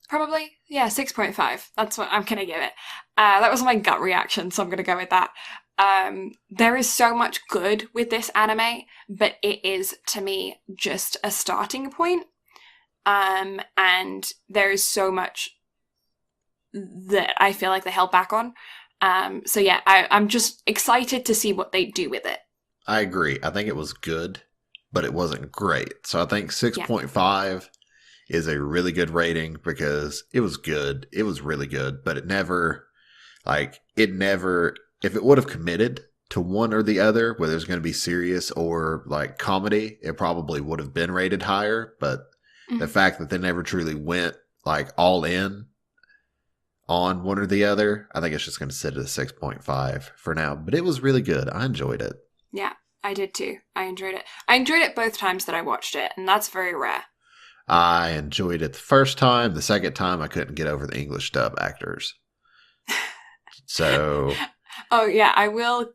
Probably. Yeah, 6.5. That's what I'm going to give it. That was my gut reaction, so I'm going to go with that. There is so much good with this anime, but it is, to me, just a starting point. And there is so much that I feel like they held back on. So yeah, I'm just excited to see what they do with it. I agree. I think it was good, but it wasn't great. So I think 6.5 is a really good rating because it was good. It was really good, but it never, if it would have committed to one or the other, whether it's going to be serious or like comedy, it probably would have been rated higher. But the fact that they never truly went like all in on one or the other, I think it's just going to sit at a 6.5 for now. But it was really good. I enjoyed it. Yeah, I did too. I enjoyed it. I enjoyed it both times that I watched it, and that's very rare. I enjoyed it the first time. The second time, I couldn't get over the English dub actors. So... Oh yeah, I will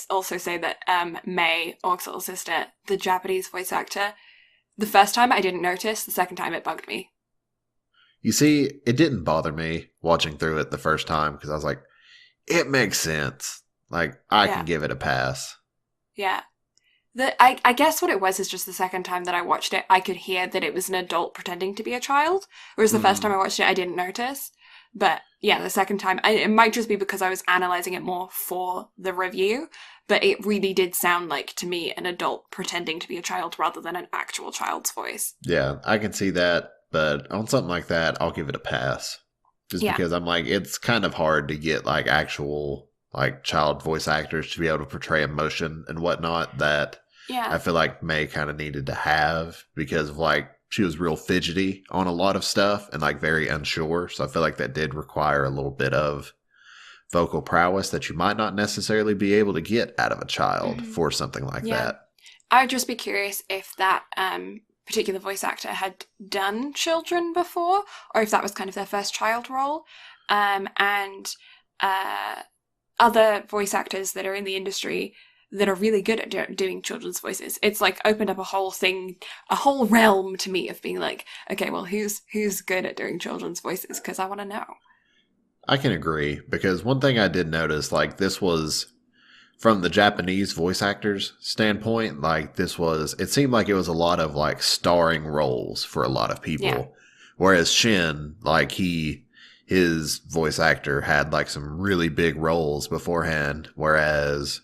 also say that May, Orc's little sister, the Japanese voice actor, the first time I didn't notice, the second time it bugged me. You see, it didn't bother me watching through it the first time because I was like, it makes sense. Like, I can give it a pass. Yeah. I guess what it was is just the second time that I watched it, I could hear that it was an adult pretending to be a child, whereas the first time I watched it, I didn't notice. But yeah, the second time, it might just be because I was analysing it more for the review, but it really did sound like, to me, an adult pretending to be a child rather than an actual child's voice. Yeah, I can see that, but on something like that, I'll give it a pass. Just because I'm like, it's kind of hard to get like actual like child voice actors to be able to portray emotion and whatnot that I feel like May kind of needed to have because of like she was real fidgety on a lot of stuff and like very unsure. So I feel like that did require a little bit of vocal prowess that you might not necessarily be able to get out of a child for something like that. I'd just be curious if that particular voice actor had done children before or if that was kind of their first child role. And other voice actors that are in the industry that are really good at doing children's voices. It's like opened up a whole thing, a whole realm to me of being like, okay, well, who's good at doing children's voices? Because I want to know. I can agree because one thing I did notice, like this was from the Japanese voice actors standpoint, like this was, it seemed like it was a lot of like starring roles for a lot of people. Yeah. Whereas Shin, like his voice actor had like some really big roles beforehand, whereas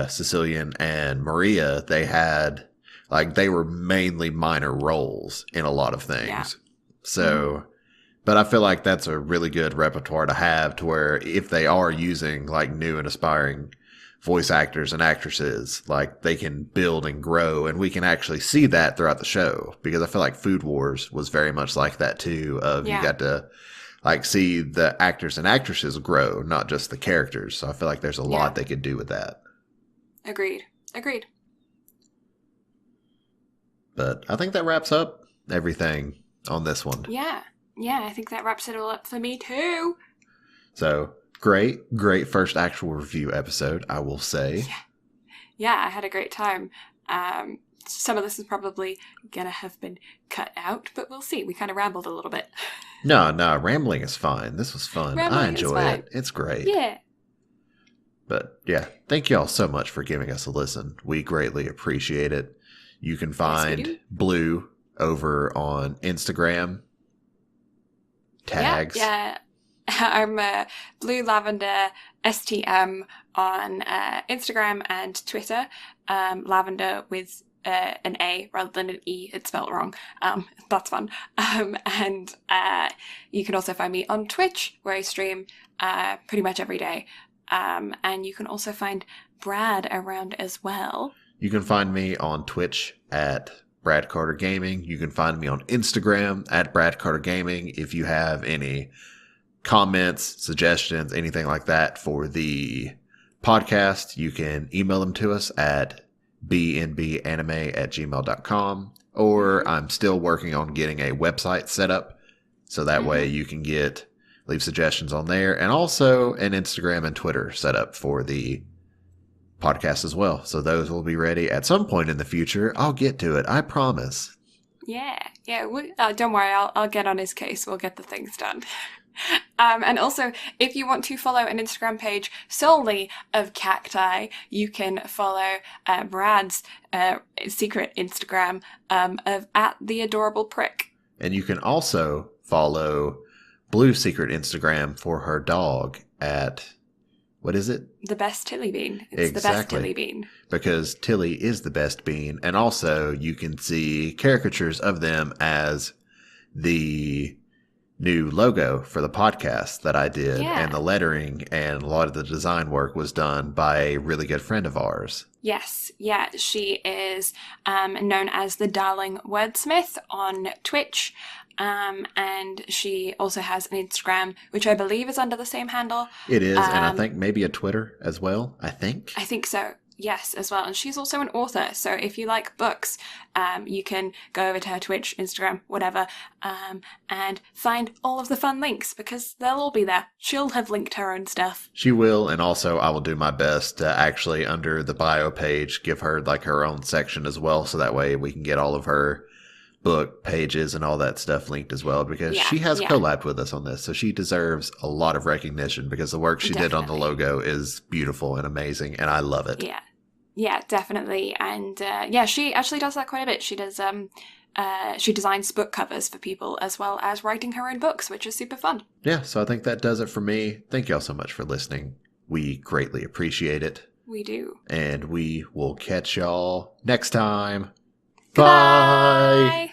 Cecilian and Maria, they were mainly minor roles in a lot of things. Yeah. So, but I feel like that's a really good repertoire to have to where if they are using like new and aspiring voice actors and actresses, like they can build and grow and we can actually see that throughout the show because I feel like Food Wars was very much like that too you got to like see the actors and actresses grow, not just the characters. So I feel like there's a lot they could do with that. Agreed. But I think that wraps up everything on this one. Yeah, I think that wraps it all up for me too. So, great first actual review episode, I will say. Yeah, I had a great time. Some of this is probably gonna have been cut out, but we'll see. We kind of rambled a little bit. No, rambling is fine. This was fun. I enjoy it. It's great. Yeah. But yeah, thank you all so much for giving us a listen. We greatly appreciate it. You can find Blue over on Instagram. Tags. Yeah. I'm Blue Lavender STM on Instagram and Twitter. Lavender with an A rather than an E. It's spelled wrong. That's fun. And you can also find me on Twitch where I stream pretty much every day. And you can also find Brad around as well. You can find me on Twitch at Brad Carter Gaming. You can find me on Instagram at Brad Carter Gaming. If you have any comments, suggestions, anything like that for the podcast, you can email them to us at bnbanime@gmail.com. Or I'm still working on getting a website set up so that way you can leave suggestions on there, and also an Instagram and Twitter set up for the podcast as well. So those will be ready at some point in the future. I'll get to it. I promise. Yeah. Don't worry. I'll get on his case. We'll get the things done. And also, if you want to follow an Instagram page solely of cacti, you can follow Brad's secret Instagram of @theadorableprick. And you can also follow Blue's secret Instagram for her dog at, what is it? The best Tilly bean. It's Exactly. the best Tilly bean. Because Tilly is the best bean. And also you can see caricatures of them as the new logo for the podcast that I did. Yeah. And the lettering and a lot of the design work was done by a really good friend of ours. Yes, yeah, she is known as the Darling Wordsmith on Twitch, and she also has an Instagram, which I believe is under the same handle. It is, and I think maybe a Twitter as well, I think so. Yes, as well. And she's also an author. So if you like books, you can go over to her Twitch, Instagram, whatever, and find all of the fun links because they'll all be there. She'll have linked her own stuff. She will. And also I will do my best to actually under the bio page, give her like her own section as well. So that way we can get all of her book pages and all that stuff linked as well, because she has collabed with us on this. So she deserves a lot of recognition because the work she did on the logo is beautiful and amazing. And I love it. Yeah, definitely. And she actually does that quite a bit. She does she designs book covers for people as well as writing her own books, which is super fun. Yeah, so I think that does it for me. Thank y'all so much for listening. We greatly appreciate it. We do. And we will catch y'all next time. Goodbye. Bye.